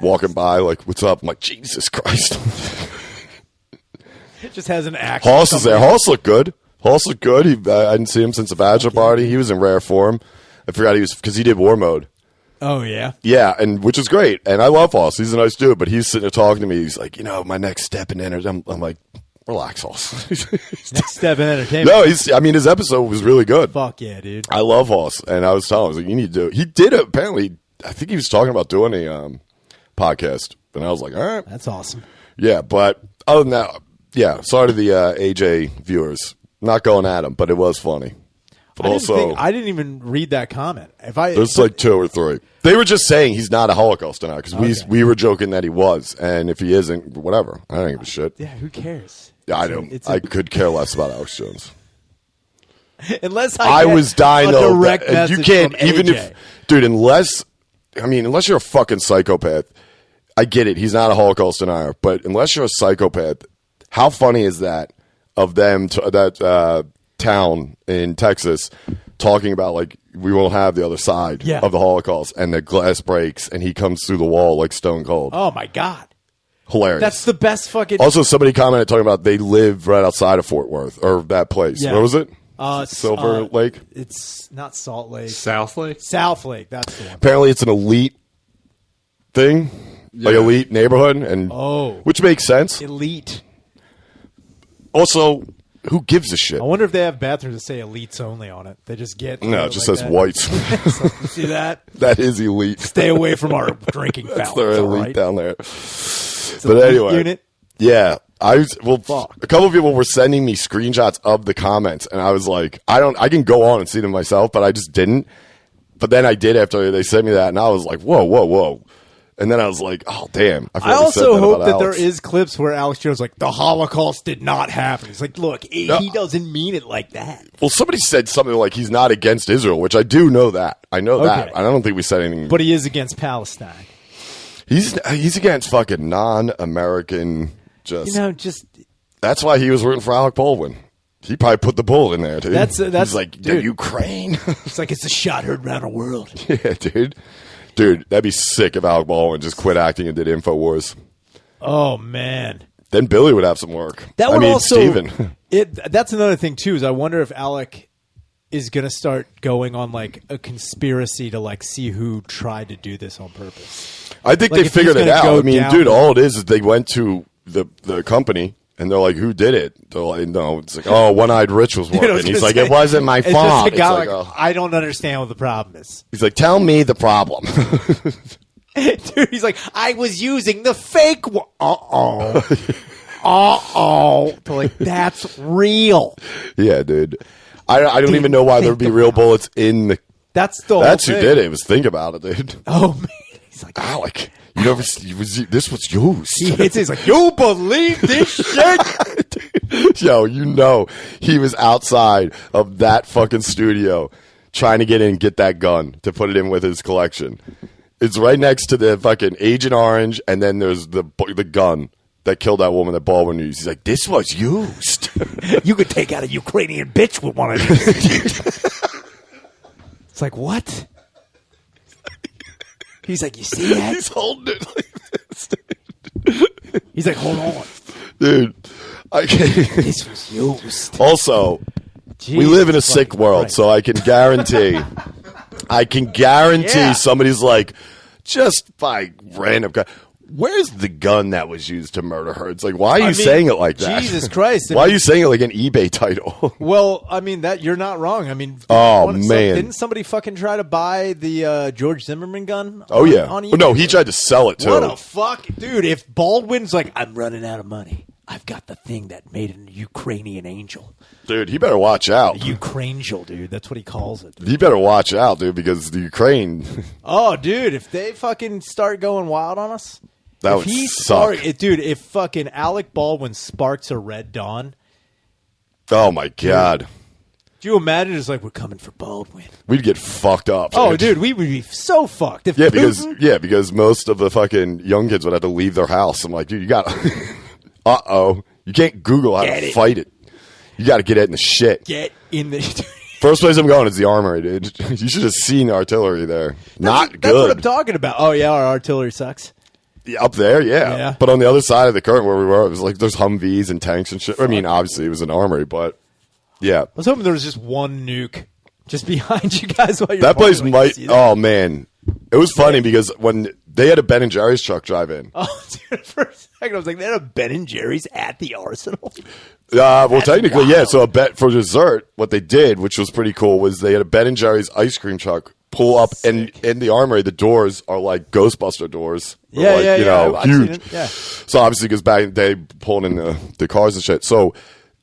Walking by, like, what's up? I'm like, Jesus Christ. It just has an action. Hoss is there. Hoss looked good. Hoss looked good. I didn't see him since the bachelor party. He was in rare form. I forgot he was, because he did war mode. Oh, yeah? Yeah, and which is great. And I love Hoss. He's a nice dude, but he's sitting there talking to me. He's like, my next step in entertainment. I'm like, relax, Hoss. Next step in entertainment. No, his episode was really good. Fuck yeah, dude. I love Hoss. And I was telling him, I was like, you need to do it. He did it, apparently. I think he was talking about doing a podcast. And I was like, all right. That's awesome. Yeah, but other than that, yeah, sorry to the AJ viewers. Not going at him, but it was funny. But I didn't even read that comment. There's like 2 or 3. They were just saying he's not a Holocaust denier because we were joking that he was, and if he isn't, whatever. I don't give a shit. Yeah, who cares? Yeah, I don't. I could care less about Alex Jones. Unless I was dying though. Direct You can't from even AJ. dude. Unless you're a fucking psychopath. I get it. He's not a Holocaust denier, but unless you're a psychopath, how funny is that of them that town in Texas talking about like we will have the other side of the Holocaust, and the glass breaks and he comes through the wall like stone cold. Oh my god, hilarious! That's the best fucking. Also, somebody commented talking about they live right outside of Fort Worth or that place. Yeah. Where was it? Silver Lake. It's not Salt Lake. South Lake. South Lake. That's the one. Apparently, it's an elite thing, like elite neighborhood, and which makes sense. Elite. Also, who gives a shit? I wonder if they have bathrooms that say elites only on it. They just get No, it just like says that. whites. You see that? That is elite. Stay away from our drinking fountains. They're all elite right? down there. It's But elite anyway, unit. yeah, a Fuck. couple of people were sending me screenshots of the comments, and I was like, I can go on and see them myself, but I just didn't. But then I did after they sent me that, and I was like, whoa. And then I was like, oh, damn. I also hope that there Alex. is clips where Alex Jones like the Holocaust did not happen. He's like, look, he doesn't mean it like that. Well, somebody said something like he's not against Israel, which I do know that. I know that. Okay. I don't think we said anything. But he is against Palestine. He's against fucking non-American. Just That's why he was rooting for Alec Baldwin. He probably put the bullet in there, dude. That's He's like, dude. Ukraine. it's like it's a shot heard around the world. Yeah, dude. Dude, that'd be sick if Alec Baldwin just quit acting and did InfoWars. Oh man. Then Billy would have some work. That would also Steven. That's another thing too. Is I wonder if Alec is going to start going on like a conspiracy to like see who tried to do this on purpose. I think Like, they if he's figured it gonna out. go I mean, down dude, the- all it is they went to the company and they're like, "Who did it?" They're like, "No." It's like, "Oh, One-Eyed Rich was Dude, I working." was He's gonna like, say, "It wasn't my it's fault." Just a guy It's like, like, oh. I don't understand what the problem is. He's like, "Tell me the problem." Dude, he's like, I was using the fake one. Uh-oh. So like, that's real. Yeah, dude. I don't even know why there would be real bullets in the. That's the That's whole who thing. did it. Was think about it, dude. Oh, man. He's like, Alec, you never. This was used. he hits it. He's like, you believe this shit? Yo, he was outside of that fucking studio trying to get in and get that gun to put it in with his collection. It's right next to the fucking Agent Orange, and then there's the gun that killed that woman that Baldwin used. He's like, this was used. You could take out a Ukrainian bitch with one of these. It's like, what? He's like, you see that? He's holding it like this, dude. He's like, hold on. Dude, I can't. This was used. Also, we live in a sick world, so I can guarantee Yeah. somebody's like, just by random guy. Where's the gun that was used to murder her? It's like, why are you saying it like that? Jesus Christ. Why are you saying it like an eBay title? Well, I mean, that you're not wrong. I mean, Oh, man. didn't somebody fucking try to buy the George Zimmerman gun? Oh, yeah. On Oh, eBay? no, he tried to sell it, too. What a fuck, dude! If Baldwin's like, I'm running out of money. I've got the thing that made an Ukrainian angel. Dude, he better watch out. Ukraangel, dude, that's what he calls it. He better watch out, dude, because the Ukraine, Oh, dude, if they fucking start going wild on us, that if would he suck. dude, if fucking Alec Baldwin sparks a Red Dawn, Oh, my God. do you imagine? It's like we're coming for Baldwin. We'd get fucked up. Oh, dude, we would be so fucked. If Yeah, Putin- because most of the fucking young kids would have to leave their house. I'm like, dude, you got uh-oh. You can't Google how Get to it. fight it. You got to get it in the shit. get in the. First place I'm going is the armory, dude. You should have seen artillery there. Not That's what I'm good. talking about. Oh yeah, our artillery sucks. Yeah, up there, yeah. Yeah. But on the other side of the current where we were, it was like there's Humvees and tanks and shit. I mean, obviously it was an armory, but yeah. I was hoping there was just one nuke just behind you guys while you're That place partying. might. See that? Oh man, it was funny because when they had a Ben and Jerry's truck drive in. Oh, dude, for a second I was like, they had a Ben and Jerry's at the Arsenal. Well, technically, yeah. So a bet for dessert, what they did, which was pretty cool, was they had a Ben and Jerry's ice cream truck pull up, and in the armory, the doors are like Ghostbuster doors. They're Yeah, like, yeah, you yeah. know, I've seen huge. it, yeah. So obviously, because back in the day, pulling in the cars and shit. So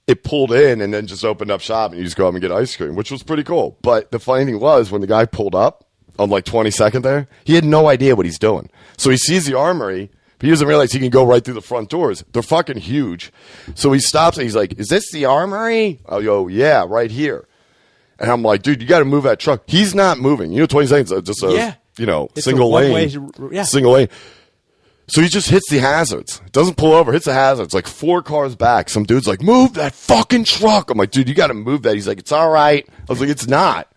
it pulled in and then just opened up shop, and you just go up and get ice cream, which was pretty cool. But the funny thing was, when the guy pulled up on like 22nd there, he had no idea what he's doing. So he sees the armory. But he doesn't realize he can go right through the front doors. They're fucking huge. So he stops and he's like, is this the armory? I go, yeah, right here. And I'm like, dude, you got to move that truck. He's not moving. You know, 20 seconds, just a, Yeah. It's single a lane. one-way, yeah. Single lane. So he just hits the hazards. Doesn't pull over, hits the hazards. Like 4 cars back. Some dude's like, move that fucking truck. I'm like, dude, you got to move that. He's like, it's all right. I was like, it's not.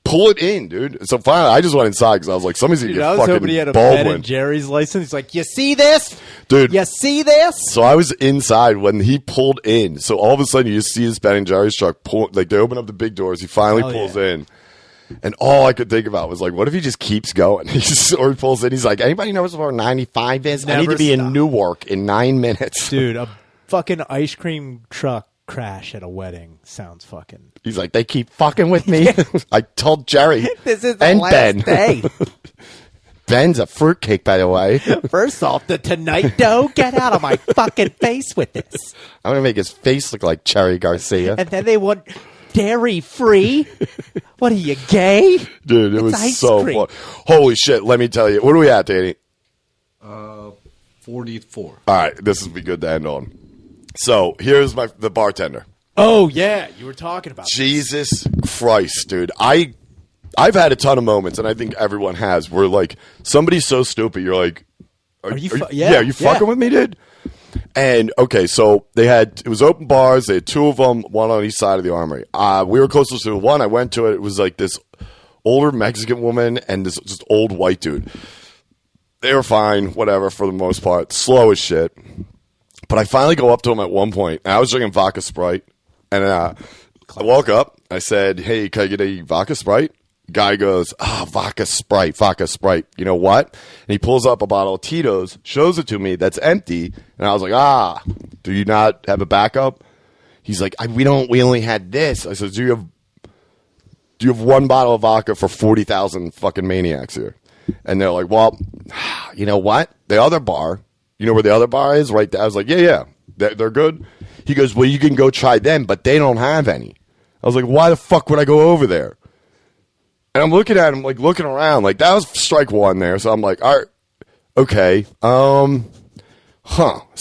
Pull it in, dude. So finally, I just went inside because I was like, somebody's going to Dude, get I was fucking hoping he had a Ben Baldwin. and Jerry's license. He's like, you see this? Dude. You see this? So I was inside when he pulled in. So all of a sudden, you just see this Ben and Jerry's truck pull. Like they open up the big doors. He finally Hell pulls yeah. in, and all I could think about was like, what if he just keeps going? He just or he pulls in. He's like, anybody knows where 95 is? I need Never to be stop. in Newark in 9 minutes. Dude, fucking ice cream truck crash at a wedding sounds fucking. He's like, they keep fucking with me. I told Jerry. This is the and last Ben. day. Ben's a fruitcake, by the way. First off, the Tonight Dough, get out of my fucking face with this. I'm going to make his face look like Cherry Garcia. And then they want dairy free. What are you, gay? Dude, it was ice so cream. fun. Holy shit, let me tell you. What are we at, Danny? 44. All right, this will be good to end on. So, here's the bartender. Oh, yeah. You were talking about Jesus Christ, dude. I've had a ton of moments, and I think everyone has, where, like, somebody's so stupid, you're like, are you fucking with me, dude? And, okay, so it was open bars. They had two of them, one on each side of the Armory. We were closest to one. I went to it. It was like this older Mexican woman and this just old white dude. They were fine, whatever, for the most part. Slow as shit. But I finally go up to him at one point, and I was drinking vodka Sprite. And I woke up. I said, hey, can I get a vodka Sprite? Guy goes, vodka Sprite. You know what? And he pulls up a bottle of Tito's, shows it to me. That's empty. And I was like, do you not have a backup? He's like, we only had this. I said, do you have one bottle of vodka for 40,000 fucking maniacs here? And they're like, well, you know what? The other bar, you know where the other bar is? Right there. I was like, yeah. They're good. He goes, well, you can go try them, but they don't have any. I was like, why the fuck would I go over there? And I'm looking at him, like, looking around. Like, that was strike one there. So I'm like, all right, okay. So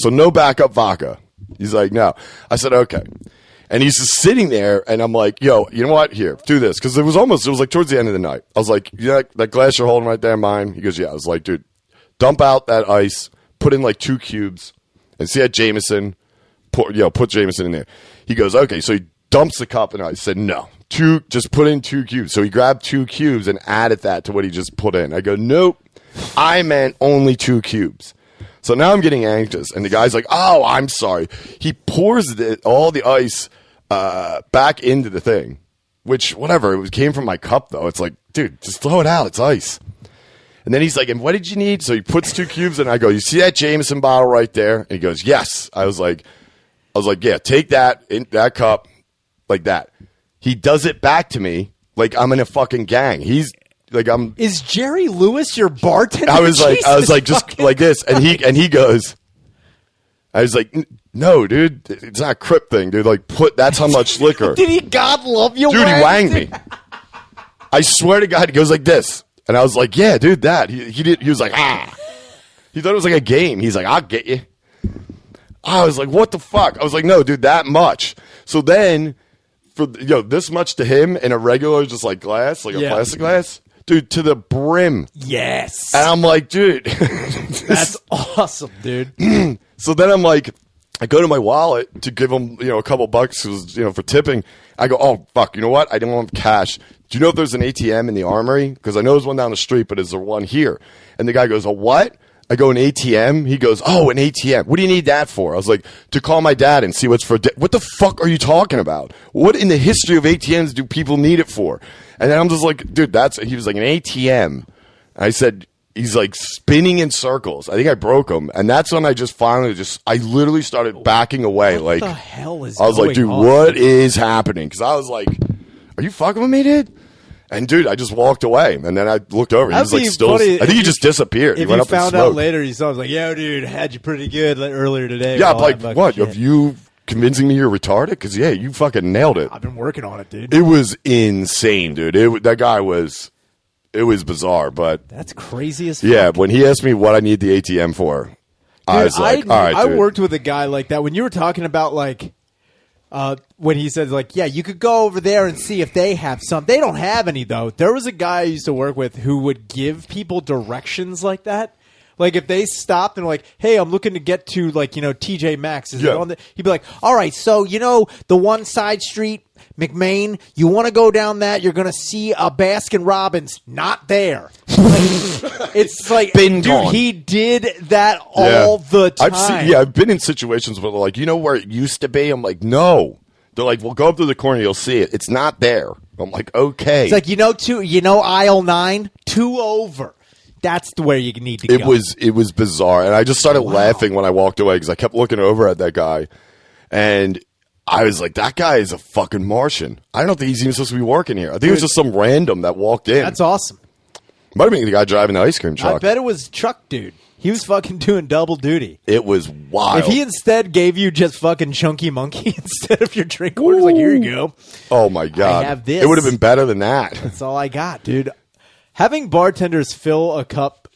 no backup vodka. He's like, no. I said, okay. And he's just sitting there, and I'm like, yo, you know what? Here, do this. Because it was like towards the end of the night. I was like, yeah, that glass you're holding right there, mine? He goes, yeah. I was like, dude, dump out that ice, put in like 2 cubes, and see that Jameson, put Jameson in there. He goes, okay. So he dumps the cup, and I said, no. Just put in 2 cubes. So he grabbed 2 cubes and added that to what he just put in. I go, nope, I meant only 2 cubes. So now I'm getting anxious, and the guy's like, oh, I'm sorry. He pours all the ice back into the thing, which, whatever, it came from my cup, though. It's like, dude, just throw it out. It's ice. And then he's like, and what did you need? So he puts 2 cubes, and I go, you see that Jameson bottle right there? And he goes, yes. I was like, yeah, take that in that cup like that. He does it back to me like I'm in a fucking gang. He's like, Is Jerry Lewis your bartender? I was like, just like this, and he goes. I was like, no, dude, it's not a Crip thing, dude. Like, that's how much liquor. Did he God love you? Dude, he wanged me. I swear to God, he goes like this, and I was like, yeah, dude, that. He was like, He thought it was like a game. He's like, I'll get you. I was like, what the fuck? I was like, no, dude, that much. So then. For this much to him in a regular just like glass, like a plastic glass, dude, to the brim. Yes. And I'm like, dude, that's awesome, dude. So then I'm like, I go to my wallet to give him, a couple bucks, for tipping. I go, oh fuck, you know what? I didn't want cash. Do you know if there's an ATM in the Armory? Because I know there's one down the street, but is there one here? And the guy goes, a what? I go, an ATM? He goes, oh, an ATM. What do you need that for? I was like, to call my dad and see what's for. What the fuck are you talking about? What in the history of ATMs do people need it for? And then I'm just like, dude, he was like, an ATM. I said, he's like spinning in circles. I think I broke him. And that's when I just finally I literally started backing away. What the hell is I was like, dude, what is happening? Because I was like, are you fucking with me, dude? And dude, I just walked away, and then I looked over. He was like still. I think he just disappeared. If he went you up and found smoked. out later, you saw, I was like, "Yo, dude, had you pretty good earlier today." Yeah, like what? Of you convincing me you're retarded? Because you fucking nailed it. I've been working on it, dude. It was insane, dude. That guy was. It was bizarre, but that's crazy as fuck. Yeah, when he asked me what I need the ATM for, dude, I was like, all right, I dude. worked with a guy like that. When you were talking about like. When he said, like, yeah, you could go over there and see if they have some. They don't have any, though. There was a guy I used to work with who would give people directions like that. Like, if they stopped and like, hey, I'm looking to get to, like, TJ Maxx. Is it on he'd be like, all right, so, the one side street, McMain, you want to go down that, you're going to see a Baskin Robbins. Not there. It's like, been dude, gone. he did that all the time. I've been in situations where they're like, you know where it used to be? I'm like, no. They're like, well, go up to the corner, you'll see it. It's not there. I'm like, okay. It's like, aisle 9, 2 over. That's the way you need to go. It was bizarre, and I just started laughing when I walked away because I kept looking over at that guy, and I was like, that guy is a fucking Martian. I don't think he's even supposed to be working here. I think it was just some random that walked in. That's awesome. Might have been the guy driving the ice cream truck. I bet it was truck dude. He was fucking doing double duty. It was wild. If he instead gave you just fucking Chunky Monkey instead of your drink orders, like, here you go. Oh, my God. I have this. It would have been better than that. That's all I got, dude. Having bartenders fill a cup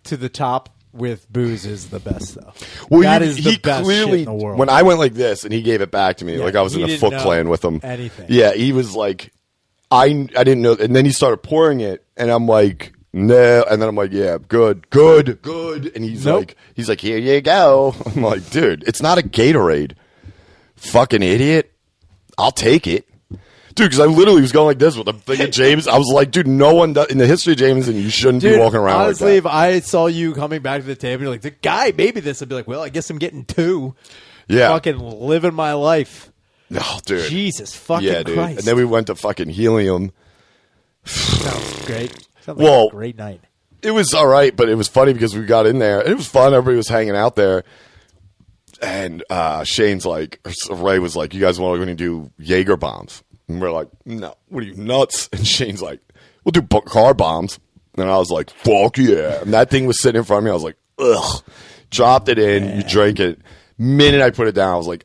to the top with booze is the best, though. Well, that is the he best clearly, shit in the world. when I went like this and he gave it back to me, like I was in a Foot Clan with him. Anything. Yeah, he was like, I didn't know. And then he started pouring it, and I'm like, no. And then I'm like, yeah, good. And he's like, here you go. I'm like, dude, it's not a Gatorade. Fucking idiot. I'll take it. Dude, because I literally was going like this with a thing of James. I was like, dude, no one does, in the history of Jameson, you shouldn't be walking around honestly, like that. if I saw you coming back to the table, you're like, the guy maybe this, I'd be like, well, I guess I'm getting 2. Yeah. Fucking living my life. Oh, dude. Jesus fucking Yeah, dude. Christ. And then we went to fucking Helium. Sounds great. Sounds like Well, a great night. It was all right, but it was funny because we got in there. And it was fun. Everybody was hanging out there. And Shane's like, Ray was like, you guys want to do Jaeger bombs? And we're like, no, what are you, nuts? And Shane's like, we'll do car bombs. And I was like, fuck yeah. And that thing was sitting in front of me. I was like, ugh. Dropped it in. You drank it. Minute I put it down, I was like,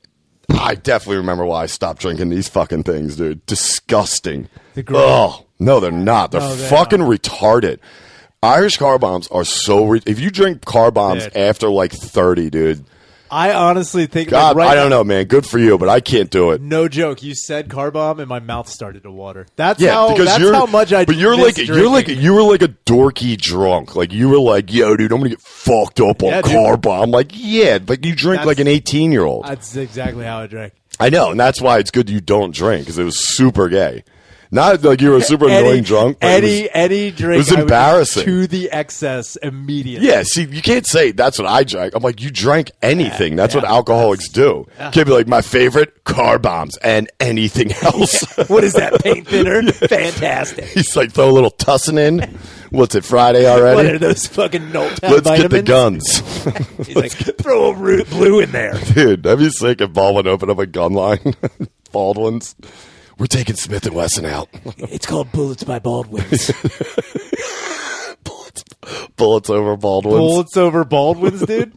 I definitely remember why I stopped drinking these fucking things, dude. Disgusting. Oh, no, they're not. They're fucking retarded. Irish car bombs are so... if you drink car bombs after like 30, dude... I honestly think... God, I don't know, man. Good for you, but I can't do it. No joke. You said car bomb, and my mouth started to water. That's because how much I. But you were like a dorky drunk. Like you were like, yo, dude, I'm gonna get fucked up on car bomb. Like, yeah, but you drink like an 18-year-old. That's exactly how I drank. I know, and that's why it's good you don't drink because it was super gay. Not like you were a super annoying drunk. But any drink. It was embarrassing. To the excess immediately. Yeah, see, you can't say that's what I drank. I'm like, you drank anything. That's what alcoholics do. Can't be like, my favorite, car bombs and anything else. What is that, paint thinner? Fantastic. He's like, throw a little tussin in. What's it, Friday already? What are those fucking Let's get the guns. He's like, throw a blue in there. Dude, that'd be sick if Baldwin opened up a gun line. Baldwin's. We're taking Smith & Wesson out. It's called Bullets by Baldwin's. Bullets over Baldwin's. Bullets over Baldwin's, dude?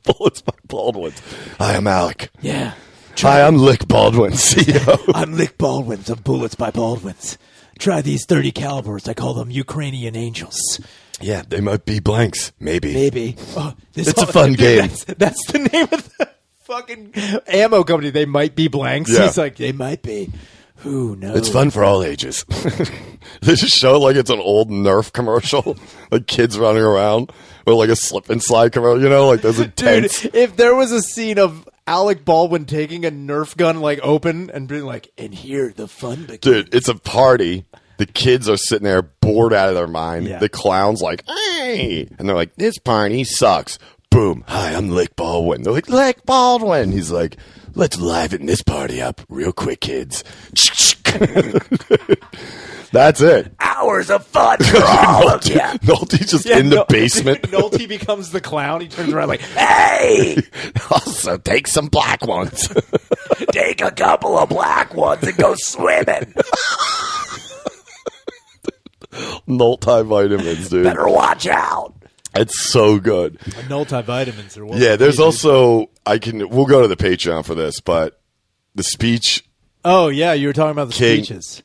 Bullets by Baldwin's. Hi, I'm Alec. Yeah. Hi, I'm Lick Baldwin, CEO. I'm Lick Baldwin's of Bullets by Baldwin's. Try these 30 calibers. I call them Ukrainian angels. Yeah, they might be blanks. Maybe. Oh, it's a fun game. That's the name of the fucking ammo company. They might be blanks. Yeah. He's like, they might be. Who knows? It's fun for all ages. They just show like it's an old Nerf commercial, like kids running around, or like a slip and slide commercial. You know, like those intense. Dude, if there was a scene of Alec Baldwin taking a Nerf gun like open and being like, and here the fun begins. Dude, it's a party. The kids are sitting there bored out of their mind. Yeah. The clown's like, hey, and they're like, this party sucks. Boom. Hi, I'm Lick Baldwin. They're like, Lick Baldwin. He's like, let's liven this party up real quick, kids. That's it. Hours of fun for all of you. Nolte's just in the basement. Nolte becomes the clown. He turns around like, Hey, Also, take some black ones. take a couple of black ones and go swimming. Multivitamins, dude. Better watch out. It's so good. multivitamins are Yeah, there's also we'll go to the Patreon for this, but the speech. Oh yeah, you were talking about the speeches.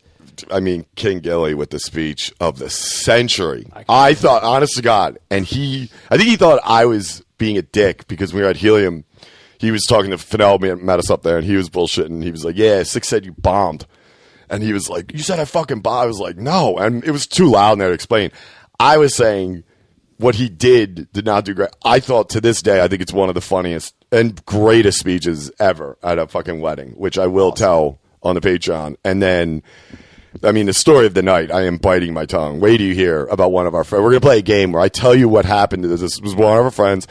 I mean, King Gilly with the speech of the century. I thought, honest to God, and I think he thought I was being a dick because we were at Helium. He was talking to Fennell, met us up there, and he was bullshitting. He was like, yeah, Six said you bombed. And he was like, you said I fucking bombed. I was like, no. And it was too loud in there to explain. I was saying what he did not do great. I thought to this day, I think it's one of the funniest and greatest speeches ever at a fucking wedding, which I will tell on the Patreon. And then, I mean, the story of the night, I am biting my tongue. Wait till you hear about one of our friends. We're going to play a game where I tell you what happened to this. This was one of our friends.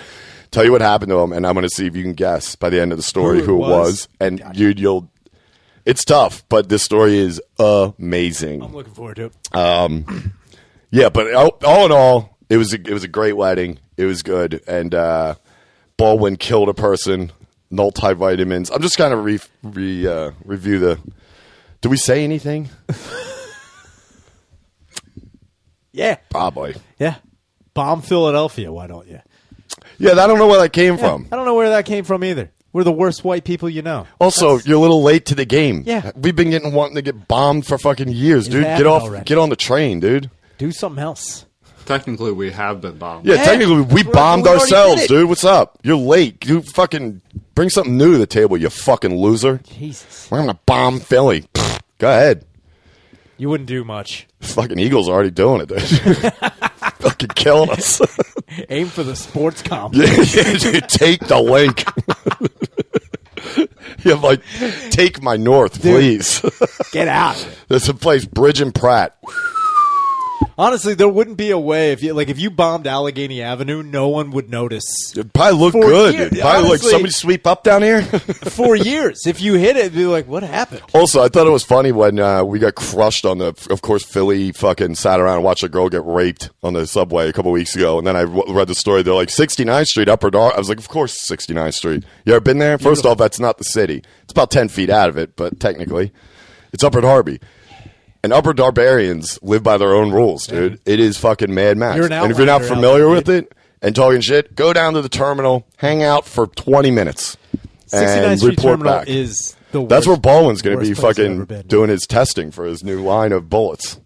Tell you what happened to him, and I'm going to see if you can guess by the end of the story who it was. And you'll... It's tough, but this story is amazing. I'm looking forward to it. Yeah, but all in all, It was a great wedding. It was good, and Baldwin killed a person. Multivitamins. I'm just kind of review the. Did we say anything? Yeah. Probably. Yeah. Bomb Philadelphia. Why don't you? Yeah, I don't know where that came from. I don't know where that came from either. We're the worst white people you know. Also, you're a little late to the game. Yeah. We've been wanting to get bombed for fucking years, dude. Get off. Already. Get on the train, dude. Do something else. Technically, we have been bombed. Yeah, technically, we bombed ourselves, dude. What's up? You're late. You fucking bring something new to the table, you fucking loser. Jesus. We're gonna bomb Philly. Go ahead. You wouldn't do much. Fucking Eagles are already doing it, dude. Fucking killing us. Aim for the sports comp. Yeah, dude, take the link. Yeah, like, take my north, please. Get out. There's a place, Bridge and Pratt. Honestly, there wouldn't be a way if you bombed Allegheny Avenue, no one would notice. It'd probably look For good. years, It'd probably honestly, like somebody sweep up down here. For years, if you hit it, it'd be like, what happened? Also, I thought it was funny when we got crushed on of course, Philly fucking sat around and watched a girl get raped on the subway a couple weeks ago. And then I read the story. They're like, 69th Street, Upper Dar. I was like, of course, 69th Street. You ever been there? First off, that's not the city. It's about 10 feet out of it, but technically, it's Upper Darby. And Upper Darbarians live by their own rules, dude. It is fucking Mad Max. You're an And if you're not outlander familiar out there, with it and talking shit, go down to the terminal, hang out for 20 minutes, 69th and Street report Terminal back. is the worst. That's where Baldwin's going to be worst place I've ever fucking been. doing his testing for his new line of bullets.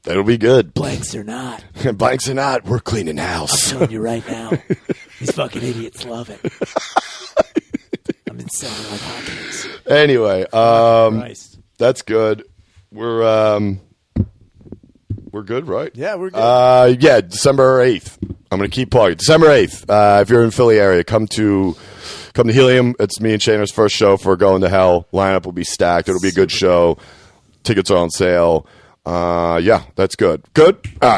That'll be good. Blanks or not, Blanks or not, we're cleaning I'm house. telling you right now, these fucking idiots love it. I've been selling like hotcakes. Anyway, Christ. that's good. We're good, right? Yeah, we're good. Yeah, December 8th. I'm going to keep plugging. December 8th. If you're in Philly area, come to Helium. It's me and Shayna's first show for Going to Hell. Lineup will be stacked. It'll be a good show. Tickets are on sale. Yeah, that's good. Good? All right.